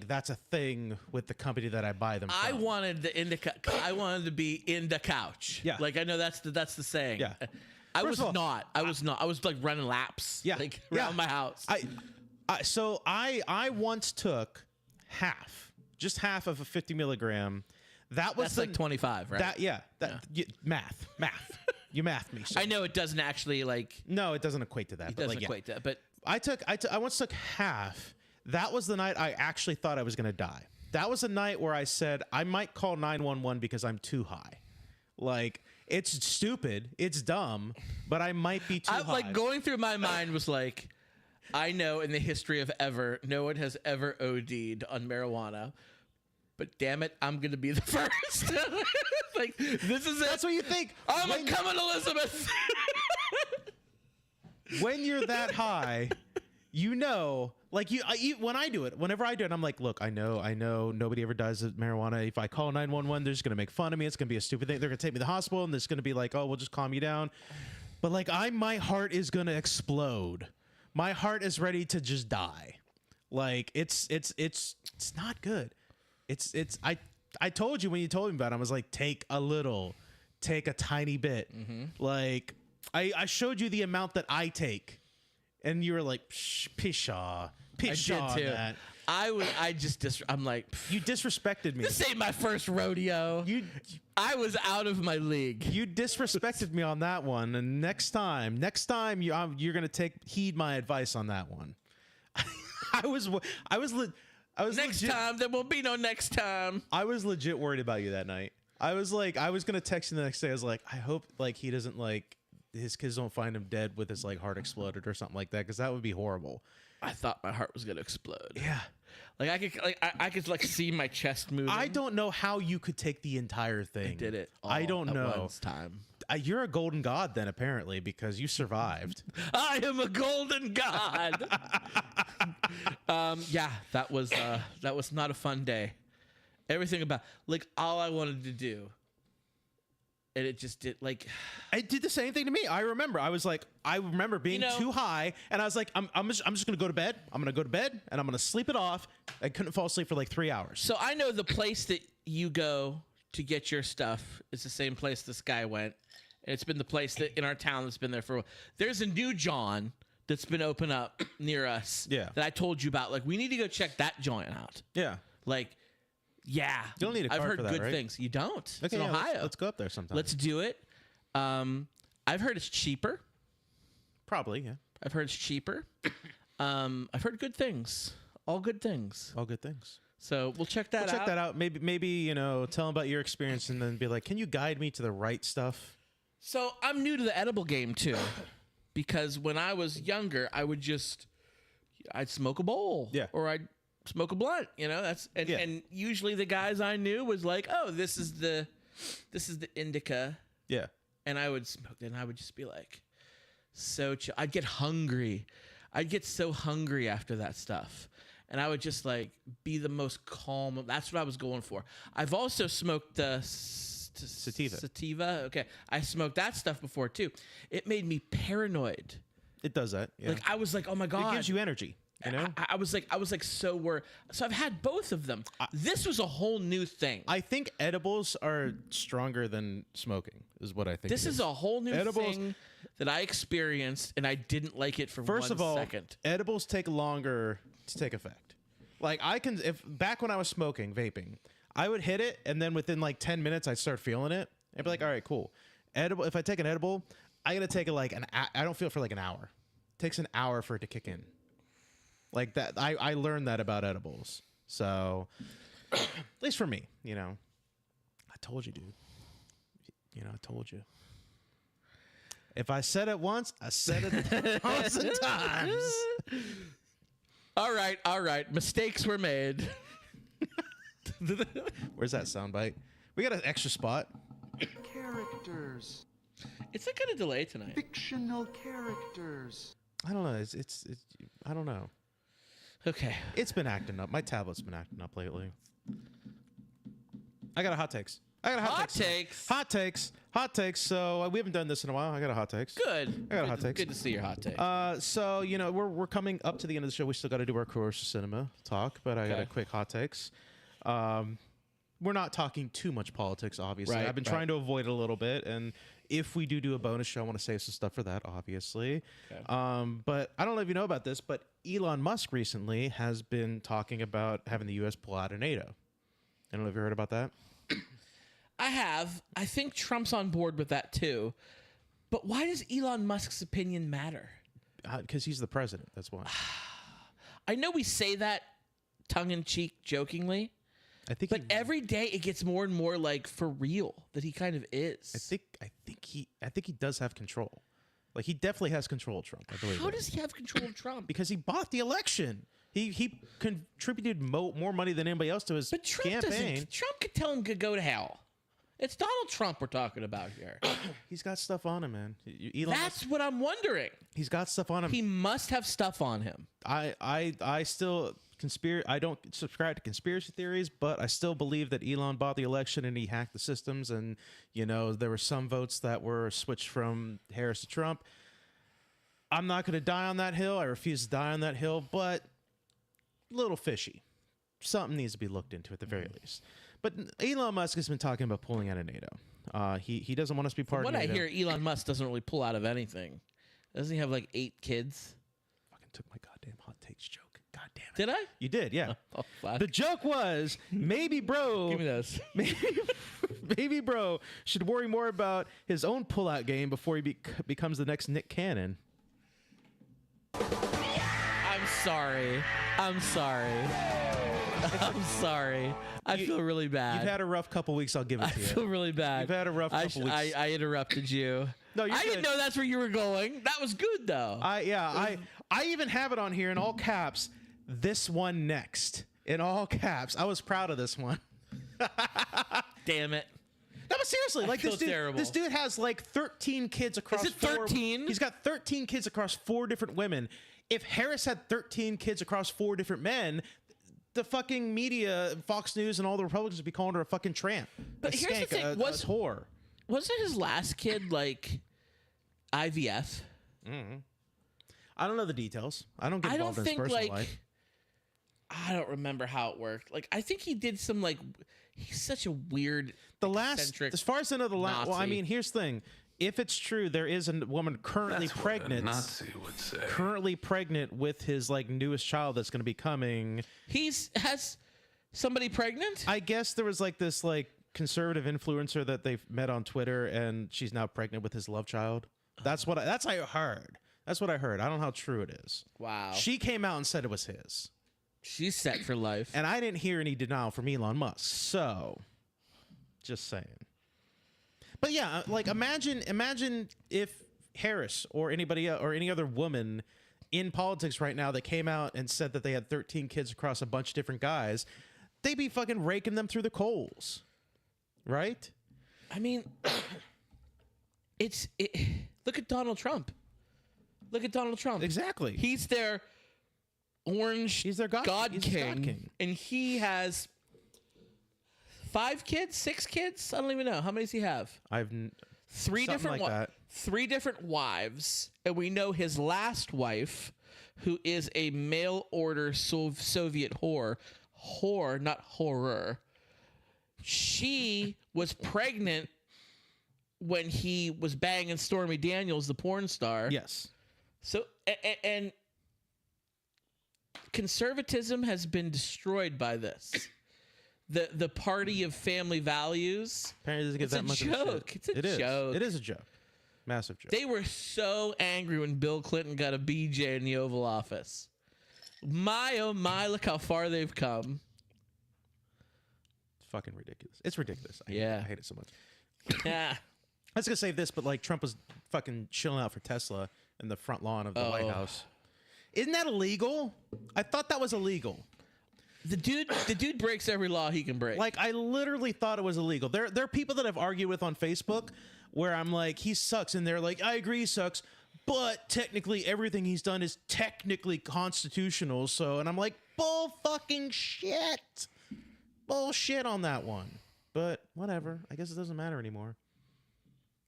that's a thing with the company that I buy them from. I wanted the indica. I wanted to be in the couch. Yeah. Like I know that's the saying. Yeah. I was not. I was like running laps. Yeah. Like around my house. So I once took just half of a 50 milligram. That's like 25, right? Math. You mathed me. So. I know it doesn't actually No, it doesn't equate to that. It doesn't equate to that. But I once took half. That was the night I actually thought I was going to die. That was a night where I said, I might call 911 because I'm too high. Like, it's stupid. It's dumb, but I might be too high. Like, going through my mind was like, I know in the history of ever, no one has ever OD'd on marijuana. But damn it, I'm going to be the first. Like, this is it. That's what you think. I'm coming, Elizabeth. When you're that high, you know... Like whenever I do it, I'm like, look, I know nobody ever dies of marijuana. If I call 911, they're just going to make fun of me. It's going to be a stupid thing. They're going to take me to the hospital, and it's going to be like, oh, we'll just calm you down. But like my heart is going to explode. My heart is ready to just die. Like it's not good. I told you when you told me about it, I was like, take a tiny bit. Mm-hmm. Like I showed you the amount that I take. And you were like, pishaw. I did too. That. I'm like, you disrespected me. This ain't my first rodeo. I was out of my league. You disrespected me on that one. And next time you're gonna heed my advice on that one. Next time there will be no next time. I was legit worried about you that night. I was gonna text you the next day. I was like, I hope he doesn't his kids don't find him dead with his like heart exploded or something like that, because that would be horrible. I thought my heart was gonna explode. Yeah. Like I could like see my chest moving. I don't know how you could take the entire thing. I did it. I don't at know. One time. You're a golden god then, apparently, because you survived. I am a golden god. Yeah, that was not a fun day. Everything about like all I wanted to do, and it just did like. It did the same thing to me. I remember being too high, and I was like, I'm just gonna go to bed. I'm gonna go to bed, and I'm gonna sleep it off. I couldn't fall asleep for like 3 hours. So I know the place that you go to get your stuff is the same place this guy went. And it's been the place that in our town that's been there for a while. There's a new John that's been open up near us. Yeah. That I told you about. Like, we need to go check that joint out. Yeah. Like, yeah. You don't need a car I've heard for that, good right? things. You don't. Okay, It's in yeah, Ohio. let's go up there sometime. Let's do it. I've heard it's cheaper. Probably, yeah. I've heard it's cheaper. I've heard good things. All good things. All good things. So we'll check that out. Check that out. Maybe tell them about your experience and then be like, can you guide me to the right stuff? So I'm new to the edible game too, because when I was younger, I'd smoke a bowl, or I'd smoke a blunt. And usually the guys I knew was like, oh, this is the indica, yeah, and I would smoke it, and I would just be like, so chill. I'd get hungry. I'd get so hungry after that stuff, and I would just like be the most calm. That's what I was going for. I've also smoked sativa. Okay, I smoked that stuff before too. It made me paranoid. It does that. Yeah. Like I was like, oh my god, it gives you energy. I was like so worried. So I've had both of them. This was a whole new thing. I think edibles are stronger than smoking. Is what I think. This is a whole new thing that I experienced, and I didn't like it for First of all, 1 second. Edibles take longer to take effect. Like if back when I was smoking, vaping, I would hit it, and then within like 10 minutes, I'd start feeling it. I'd be like, all right, cool. Edible. If I take an edible, I gotta take it like I don't feel it for like an hour. It takes an hour for it to kick in. Like that, I learned that about edibles. So, at least for me, I told you, dude. I told you. If I said it once, I said it 1,000 times. All right. Mistakes were made. Where's that soundbite? We got an extra spot. Characters. It's not gonna delay tonight. Fictional characters. I don't know. It's I don't know. Okay. It's been acting up. My tablet's been acting up lately. I got a hot takes. Hot takes. So we haven't done this in a while. I got a hot takes. Good. I got a hot takes. Good to see your hot take. So we're coming up to the end of the show. We still got to do our course of cinema talk, but I got a quick hot takes. We're not talking too much politics, obviously. Right, I've been trying to avoid it a little bit, and if we do a bonus show, I want to save some stuff for that, obviously. Okay. But I don't know if you know about this, but Elon Musk recently has been talking about having the U.S. pull out of NATO. I don't know if you heard about that. I have. I think Trump's on board with that too. But why does Elon Musk's opinion matter? Because he's the president. That's why. I know we say that tongue-in-cheek, jokingly. But every day it gets more and more like for real that he kind of is. I think he does have control. Like he definitely has control of Trump. I believe. How does he have control of Trump? Because he bought the election. He contributed more money than anybody else to his campaign. Trump could tell him to go to hell. It's Donald Trump we're talking about here. He's got stuff on him, man. That's what I'm wondering. He's got stuff on him. He must have stuff on him. I still I don't subscribe to conspiracy theories, but I still believe that Elon bought the election and he hacked the systems, and there were some votes that were switched from Harris to Trump. I'm not going to die on that hill. I refuse to die on that hill, but a little fishy. Something needs to be looked into at the very least. But Elon Musk has been talking about pulling out of NATO. He doesn't want us to be part of NATO. What I hear, Elon Musk doesn't really pull out of anything. Doesn't he have like 8 kids? Fucking took my goddamn hot takes joke. God damn it. Did I? You did, yeah. Oh, the joke was maybe bro. Give me those. Maybe bro should worry more about his own pullout game before he becomes the next Nick Cannon. I'm sorry. I feel really bad. You've had a rough couple weeks. I'll give it to you. I feel really bad. You've had a rough couple weeks. I interrupted you. No, you're I didn't good. know that's where you were going. That was good though. I even have it on here in all caps. This one next in all caps. I was proud of this one. Damn it. No, but seriously, like feel terrible. this dude has like 13 kids across. Is it 13? He's got 13 kids across 4 different women. If Harris had 13 kids across 4 different men, the fucking media, Fox News, and all the Republicans would be calling her a fucking tramp. But a here's the skank, thing, a whore. Wasn't his last kid like IVF? I don't know the details. I don't get involved in his personal life. I don't remember how it worked. Like, I think he did some like. He's such a weird. As far as I know, the last. Well, I mean, here's the thing. If it's true, there is a woman currently pregnant. Nazi would say. Currently pregnant with his like newest child that's going to be coming. Has somebody pregnant? I guess there was like this like conservative influencer that they've met on Twitter, and she's now pregnant with his love child. That's what I heard. That's what I heard. I don't know how true it is. Wow. She came out and said it was his. She's set for life. And I didn't hear any denial from Elon Musk. So, just saying. But yeah, like imagine if Harris or anybody or any other woman in politics right now that came out and said that they had 13 kids across a bunch of different guys, they'd be fucking raking them through the coals. Right? I mean, look at Donald Trump. Look at Donald Trump. Exactly. He's their orange. He's their God king, king. And he has 5 kids, 6 kids. I don't even know how many does he have. Three different wives, and we know his last wife, who is a mail order Soviet whore, not horror. She was pregnant when he was banging Stormy Daniels, the porn star. Yes. So and conservatism has been destroyed by this. The party of family values. Apparently, it doesn't get that much of a joke. shit. It's a joke. It is a joke. Massive joke. They were so angry when Bill Clinton got a BJ in the Oval Office. My, oh my, look how far they've come. It's fucking ridiculous. It's ridiculous. I hate it so much. Yeah. I was going to say this, but like Trump was fucking chilling out for Tesla in the front lawn of the White House. Isn't that illegal? I thought that was illegal. The dude breaks every law he can break. Like, I literally thought it was illegal. There are people that I've argued with on Facebook where I'm like, he sucks, and they're like, I agree he sucks, but technically everything he's done is technically constitutional. So, and I'm like, bull fucking shit. Bullshit on that one. But whatever. I guess it doesn't matter anymore.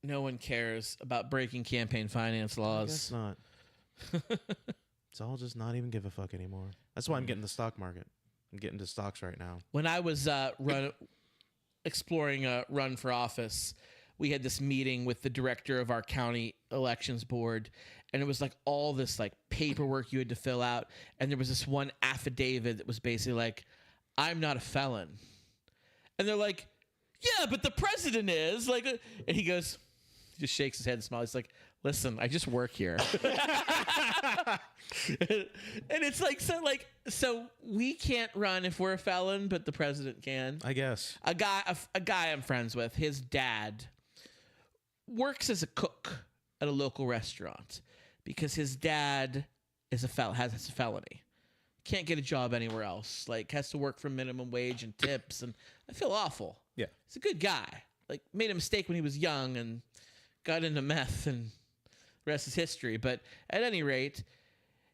No one cares about breaking campaign finance I laws. guess not. It's all just not even give a fuck anymore. That's why I'm getting the stock market. I'm getting into stocks right now. When I was exploring a run for office, we had this meeting with the director of our county elections board, and it was like all this like paperwork you had to fill out, and there was this one affidavit that was basically like, I'm not a felon. And they're like, yeah, but the president is. Like, and he goes, he just shakes his head and smiles. He's like, listen, I just work here. And it's like, so we can't run if we're a felon, but the president can. I guess. A guy I'm friends with, his dad works as a cook at a local restaurant because his dad is has a felony. Can't get a job anywhere else. Like, has to work for minimum wage and tips, and I feel awful. Yeah. He's a good guy. Like, made a mistake when he was young and got into meth, and the rest is history. But at any rate,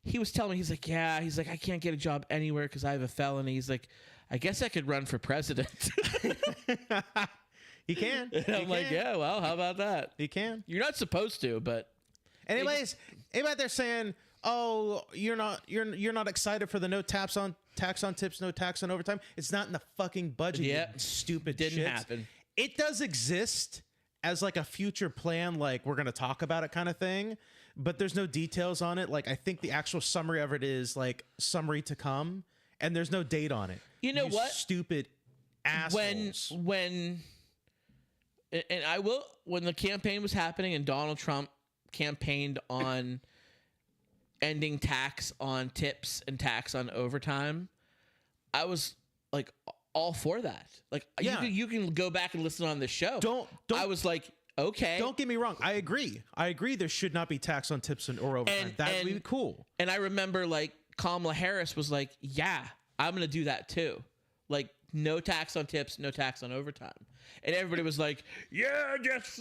he was telling me, he's like, I can't get a job anywhere because I have a felony. He's like, I guess I could run for president. He can. And I'm like, yeah, well, how about that? He can. You're not supposed to, but Anyways, anybody there saying, oh, you're not excited for the no tax on tips, no tax on overtime. It's not in the fucking budget. Yeah. You stupid Didn't shits. happen. It does exist as like a future plan, like we're gonna talk about it kind of thing, but there's no details on it. Like, I think the actual summary of it is like summary to come, and there's no date on it. You know what? Stupid assholes. When the campaign was happening and Donald Trump campaigned on ending tax on tips and tax on overtime, I was like all for that. Like, Yeah. you can go back and listen on the show. Don't I was like, Okay. Don't get me wrong. I agree. There should not be tax on tips or overtime. That would be cool. And I remember like Kamala Harris was like, yeah, I'm going to do that too. Like no tax on tips, no tax on overtime. And everybody was like, yeah, just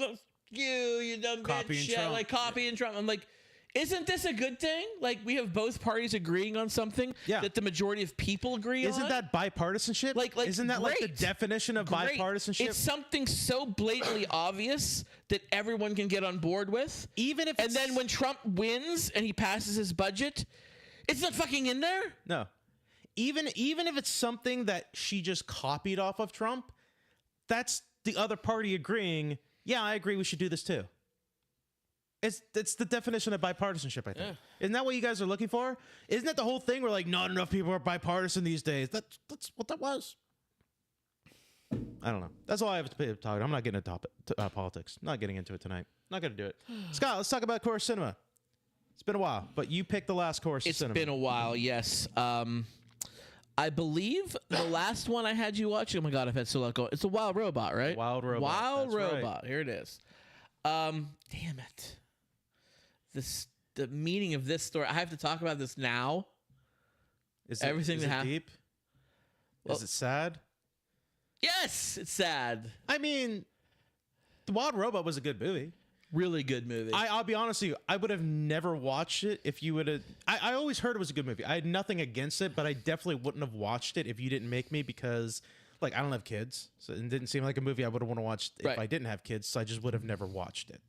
you done bad shit. Trump. Like copying Trump. I'm like, isn't this a good thing? Like we have both parties agreeing on something that the majority of people agree on. Isn't that bipartisanship? Like isn't that like the definition of bipartisanship? It's something so blatantly obvious that everyone can get on board with. Even if and then when Trump wins and he passes his budget, it's not fucking in there. No. Even if it's something that she just copied off of Trump, that's the other party agreeing, yeah, I agree we should do this too. It's the definition of bipartisanship, I think. Yeah. Isn't that what you guys are looking for? Isn't that the whole thing where like not enough people are bipartisan these days? That's what that was. I don't know. That's all I have to talk. I'm not getting into politics. Not getting into it tonight. Not going to do it. Scott, let's talk about Chorus Cinema. It's been a while, but you picked the last Chorus Cinema. It's been a while, yes. I believe the last one I had you watch. Oh my god, I've had so long ago. It's a Wild Robot, right? Wild Robot. Wild That's Robot. Right. Here it is. Damn it. The meaning of this story. I have to talk about this now. Is it deep? Well, is it sad? Yes, it's sad. I mean, The Wild Robot was a good movie. Really good movie. I'll be honest with you. I would have never watched it if you would have. I always heard it was a good movie. I had nothing against it, but I definitely wouldn't have watched it if you didn't make me because, like, I don't have kids. So it didn't seem like a movie I would have want to watch if I didn't have kids. So I just would have never watched it.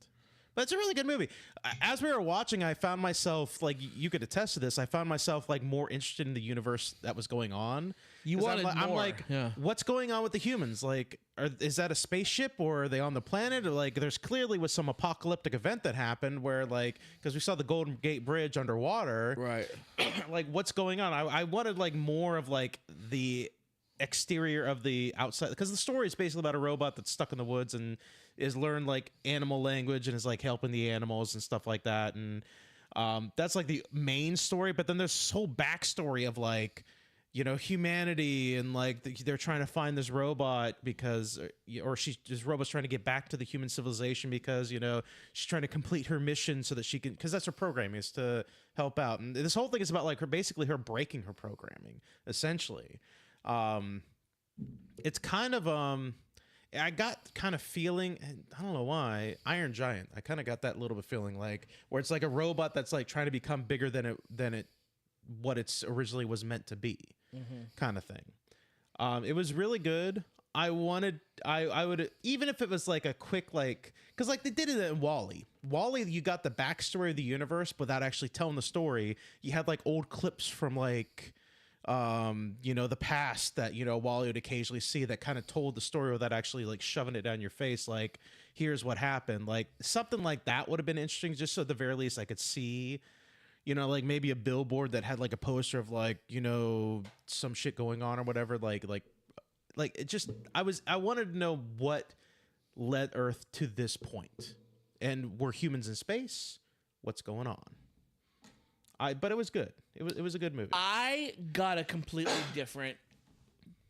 But it's a really good movie. As we were watching, I found myself, like, you could attest to this, I found myself, like, more interested in the universe that was going on. You wanted more. I'm like, what's going on with the humans? Like, is that a spaceship or are they on the planet? Or, like, there's clearly was some apocalyptic event that happened where, like, because we saw the Golden Gate Bridge underwater. Right. Like, what's going on? I wanted, like, more of, like, the exterior of the outside. Because the story is basically about a robot that's stuck in the woods and is learned like animal language and is like helping the animals and stuff like that. And that's like the main story. But then there's this whole backstory of like, you know, humanity and like they're trying to find this robot because, or this robot's trying to get back to the human civilization because, you know, she's trying to complete her mission so that she can, because that's her programming is to help out. And this whole thing is about like basically her breaking her programming, essentially. It's kind of, I got kind of feeling, and I don't know why, Iron Giant. I kind of got that little bit feeling like where it's like a robot that's like trying to become bigger than what it's originally was meant to be, kind of thing. It was really good. I would even if it was like a quick like because like they did it in Wall-E. Wall-E, you got the backstory of the universe without actually telling the story. You had like old clips from like. You know, the past that, you know, Wall-E would occasionally see that kind of told the story without actually like shoving it down your face. Like, here's what happened. Like something like that would have been interesting. Just so at the very least I could see, you know, like maybe a billboard that had like a poster of like, you know, some shit going on or whatever. Like it just, I wanted to know what led Earth to this point and were humans in space? What's going on? But it was good. It was a good movie. I got a completely different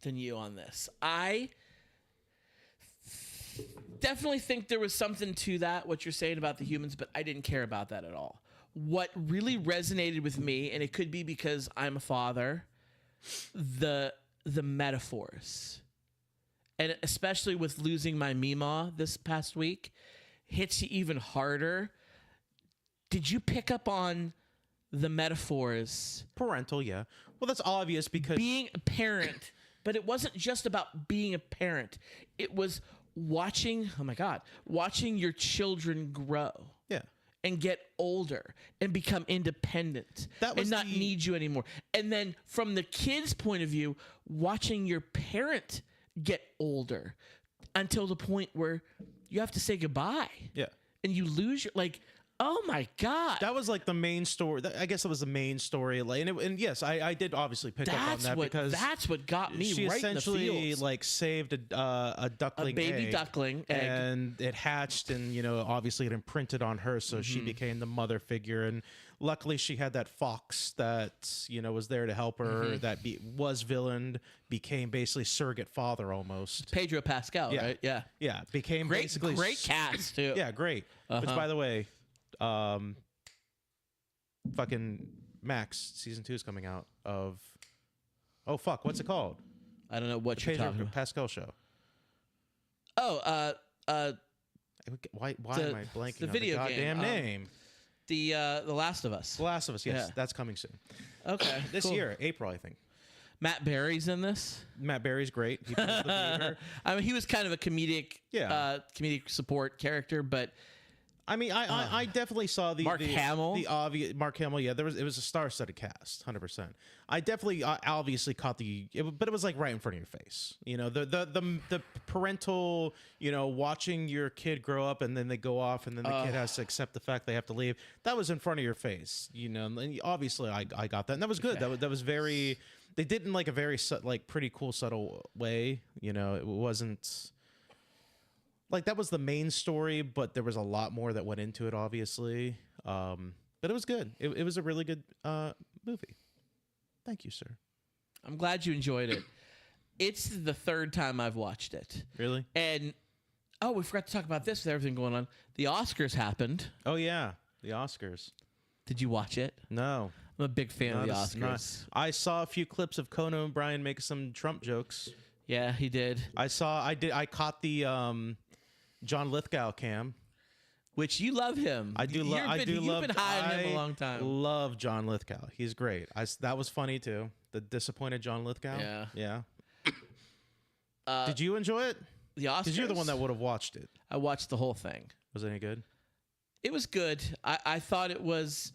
than you on this. I definitely think there was something to that, what you're saying about the humans, but I didn't care about that at all. What really resonated with me, and it could be because I'm a father, the metaphors. And especially with losing my Meemaw this past week, hits you even harder. Did you pick up on the metaphors? Parental, yeah. Well, that's obvious because being a parent, but it wasn't just about being a parent. It was watching, oh my God, watching your children grow. Yeah. And get older and become independent and not need you anymore. And then from the kid's point of view, watching your parent get older until the point where you have to say goodbye. Yeah. And you lose your, like, Oh my god. That was like the main story. I guess it was the main story. Like, and yes, I did obviously pick up on that because that's what got me she right essentially in the feels. like saved a duckling, A baby duckling egg. and it hatched, and obviously it imprinted on her, so she became the mother figure. And luckily, she had that fox that was there to help her. That was villained, became basically surrogate father almost. Pedro Pascal, Yeah. right? Yeah. Yeah, became Great, basically great cast too. Yeah, great. Which, by the way, fucking Max season 2 is coming out of. Oh fuck, what's it called? I don't know what you're Pedro talking about. Pascal show. Oh, Why am I blanking the on video the game, goddamn name? the Last of Us. The Last of Us. Yes, Yeah. that's coming soon. Okay, This cool. year, April, I think. Matt Berry's in this. Matt Berry's great. He plays the theater. I mean, he was kind of a comedic, comedic support character, but I mean, I definitely saw the Mark Hamill? the obvious Mark Hamill. Yeah, it was a star-studded cast, 100%. I definitely obviously caught but it was like right in front of your face. The parental, watching your kid grow up and then they go off and then the kid has to accept the fact they have to leave. That was in front of your face, And obviously, I got that, and that was good. That was very. They did in like a very pretty cool subtle way. It wasn't. Like, that was the main story, but there was a lot more that went into it, obviously. But it was good. It was a really good movie. Thank you, sir. I'm glad you enjoyed it. It's the third time I've watched it. Really? And, we forgot to talk about this with everything going on. The Oscars happened. Oh, yeah. The Oscars. Did you watch it? No. I'm a big fan of the Oscars. I saw a few clips of Conan O'Brien make some Trump jokes. Yeah, he did. I caught the John Lithgow cam. Which you love him. I do love. You've been high on him a long time. Love John Lithgow. He's great. That was funny too. The disappointed John Lithgow. Yeah. Did you enjoy it? The Oscars. Because you're the one that would have watched it. I watched the whole thing. Was it any good? It was good. I thought it was.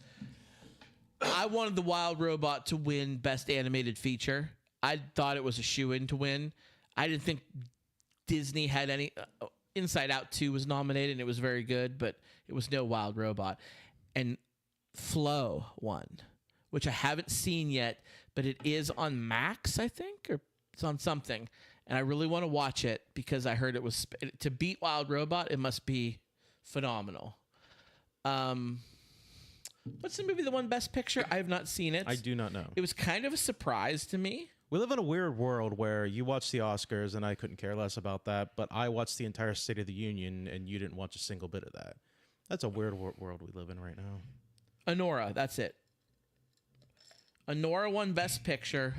I wanted The Wild Robot to win Best Animated Feature. I thought it was a shoo-in to win. I didn't think Disney had any. Inside Out 2 was nominated, and it was very good, but it was no Wild Robot. And Flow won, which I haven't seen yet, but it is on Max, I think, or it's on something. And I really want to watch it because I heard it was to beat Wild Robot. It must be phenomenal. What's the movie that won Best Picture? I have not seen it. I do not know. It was kind of a surprise to me. We live in a weird world where you watch the Oscars, and I couldn't care less about that, but I watched the entire State of the Union, and you didn't watch a single bit of that. That's a weird world we live in right now. Anora, that's it. Anora won Best Picture.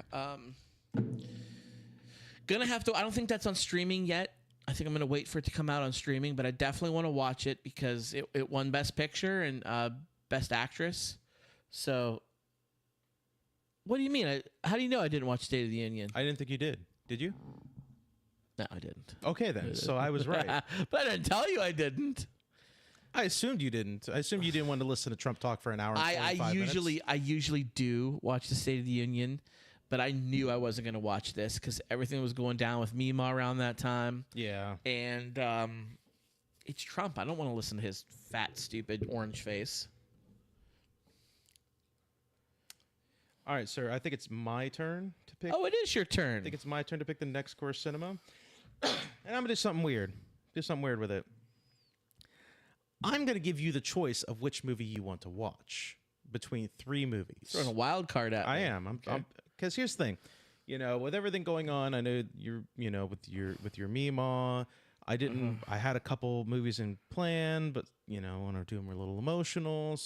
Gonna have to. I don't think that's on streaming yet. I think I'm gonna wait for it to come out on streaming, but I definitely want to watch it because it won Best Picture and Best Actress. So, what do you mean? How do you know I didn't watch State of the Union? I didn't think you did. Did you? No, I didn't. Okay, then. So I was right. But I didn't tell you I didn't. I assumed you didn't. I assumed you didn't want to listen to Trump talk for an hour and 45 minutes. I usually do watch the State of the Union, but I knew I wasn't going to watch this because everything was going down with Mima around that time. Yeah. And it's Trump. I don't want to listen to his fat, stupid orange face. All right, sir. I think it's my turn to pick. Oh, it is your turn. I think it's my turn to pick the next course cinema. And I'm going to do something weird. Do something weird with it. I'm going to give you the choice of which movie you want to watch between 3 movies. Throwing a wild card at me. I am. Because here's the thing. With everything going on, I know you're, with your Meemaw. I didn't. I had a couple movies in plan, but 1 or 2 of them were a little emotional.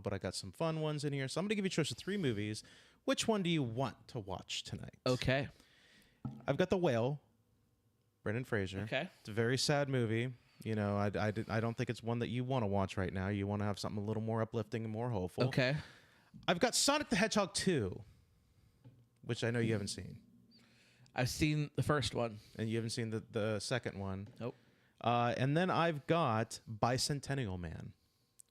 But I got some fun ones in here. So I'm going to give you a choice of 3 movies. Which one do you want to watch tonight? Okay. I've got The Whale. Brendan Fraser. Okay. It's a very sad movie. I don't think it's one that you want to watch right now. You want to have something a little more uplifting and more hopeful. Okay. I've got Sonic the Hedgehog 2, which I know you haven't seen. I've seen the first one. And you haven't seen the second one. Nope. And then I've got Bicentennial Man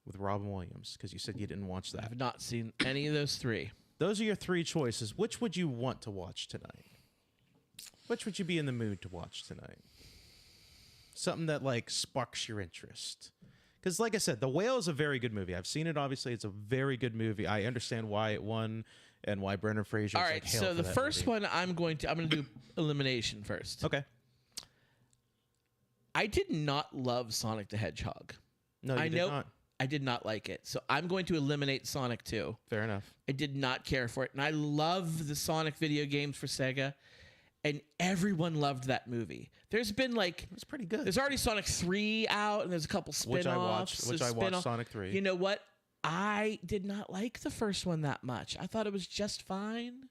with Robin Williams, because you said you didn't watch that. I've not seen any of those 3. Those are your 3 choices. Which would you want to watch tonight? Which would you be in the mood to watch tonight? Something that, sparks your interest. Because like I said, The Whale is a very good movie. I've seen it. Obviously, it's a very good movie. I understand why it won and why Brendan Fraser. All right, so the first one I'm going to do elimination first. Okay. I did not love Sonic the Hedgehog. No, you did not. I did not like it. So I'm going to eliminate Sonic 2. Fair enough. I did not care for it. And I love the Sonic video games for Sega. And everyone loved that movie. There's been like... It's pretty good. There's already Sonic 3 out, and there's a couple spin-offs. Which I watched Sonic 3. You know what? I did not like the first one that much. I thought it was just fine.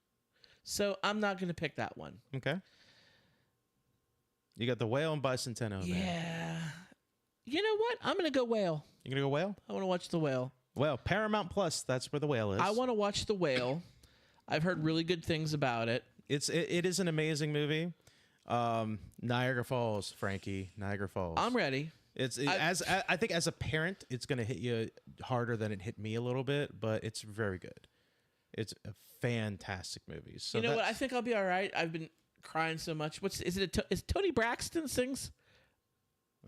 So I'm not going to pick that one. Okay. You got The Whale and Bicentennial. Yeah. Man. You know what? I'm going to go Whale. You going to go Whale? I want to watch The Whale. Well, Paramount Plus, that's where The Whale is. I want to watch The Whale. I've heard really good things about it. It is an amazing movie. Niagara Falls, Frankie. Niagara Falls. I'm ready. I think as a parent, it's going to hit you harder than it hit me a little bit, but it's very good. It's a fantastic movie. So you know what? I think I'll be all right. I've been crying so much. Is Tony Braxton sings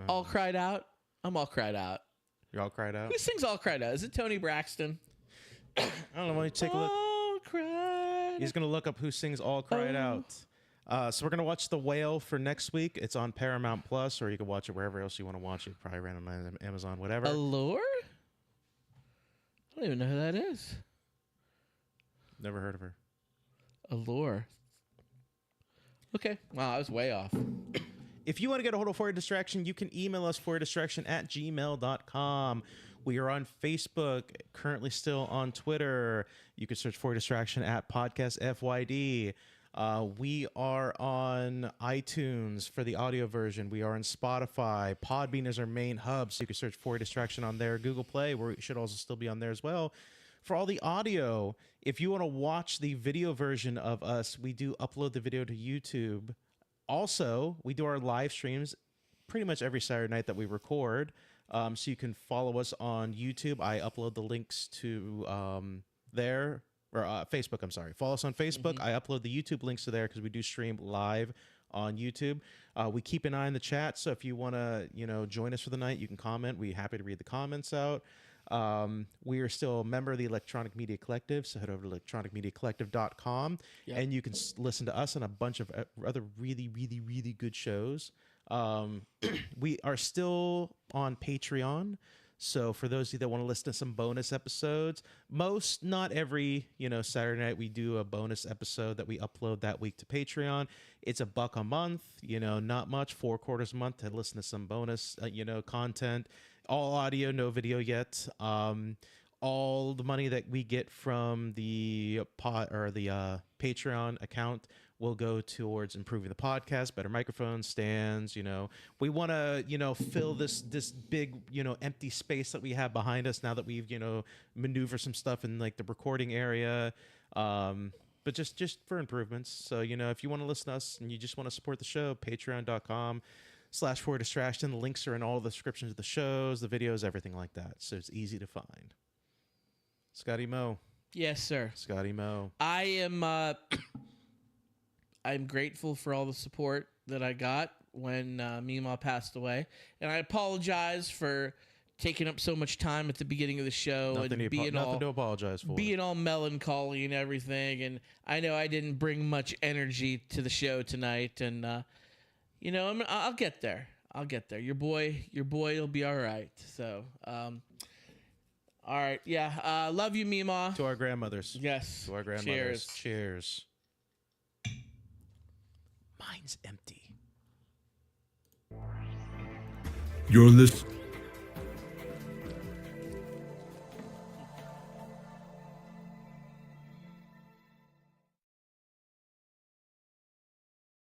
All Cried Out? I'm all cried out. You're all cried out? Who sings All Cried Out? Is it Tony Braxton? I don't know. Why don't you take a look? All cried. He's going to look up who sings All Cried Out. So we're going to watch The Whale for next week. It's on Paramount Plus, or you can watch it wherever else you want to watch it. Probably random on Amazon, whatever. Allure? I don't even know who that is. Never heard of her. Allure. Okay. Wow, I was way off. If you want to get a hold of For Your Distraction, you can email us foryourdistraction@gmail.com. We are on Facebook, currently still on Twitter. You can search For Your Distraction at Podcast FYD. We are on iTunes for the audio version. We are on Spotify. Podbean is our main hub, so you can search For Your Distraction on there. Google Play, where it should also still be on there as well. For all the audio, if you want to watch the video version of us, we do upload the video to YouTube. Also, we do our live streams pretty much every Saturday night that we record. So you can follow us on YouTube. I upload the links to there, or Facebook, I'm sorry. Follow us on Facebook. I upload the YouTube links to there because we do stream live on YouTube. We keep an eye on the chat, so if you want to, join us for the night, you can comment. We're happy to read the comments out. We are still a member of the Electronic Media Collective, so head over to electronicmediacollective.com and you can listen to us and a bunch of other really, really, really good shows. We are still on Patreon, so for those of you that want to listen to some bonus episodes, not every Saturday night we do a bonus episode that we upload that week to Patreon. It's $1 a month, not much, 4 quarters a month to listen to some bonus content. All audio, no video yet. All the money that we get from the Patreon account will go towards improving the podcast, better microphone stands. We want to fill this big empty space that we have behind us now that we've maneuvered some stuff in like the recording area. But just for improvements. So if you want to listen to us and you just want to support the show, patreon.com/For Distraction. The links are in all the descriptions of the shows, the videos, everything like that. So it's easy to find. Scotty Mo. Yes, sir. Scotty Mo. I am I'm grateful for all the support that I got when Mima passed away. And I apologize for taking up so much time at the beginning of the show nothing to apologize for. Being all melancholy and everything. And I know I didn't bring much energy to the show tonight. And I'll get there. Your boy will be all right. So, all right. Yeah. Love you, Mima. To our grandmothers. Yes. To our grandmothers. Cheers. Cheers. Mine's empty. You're listening.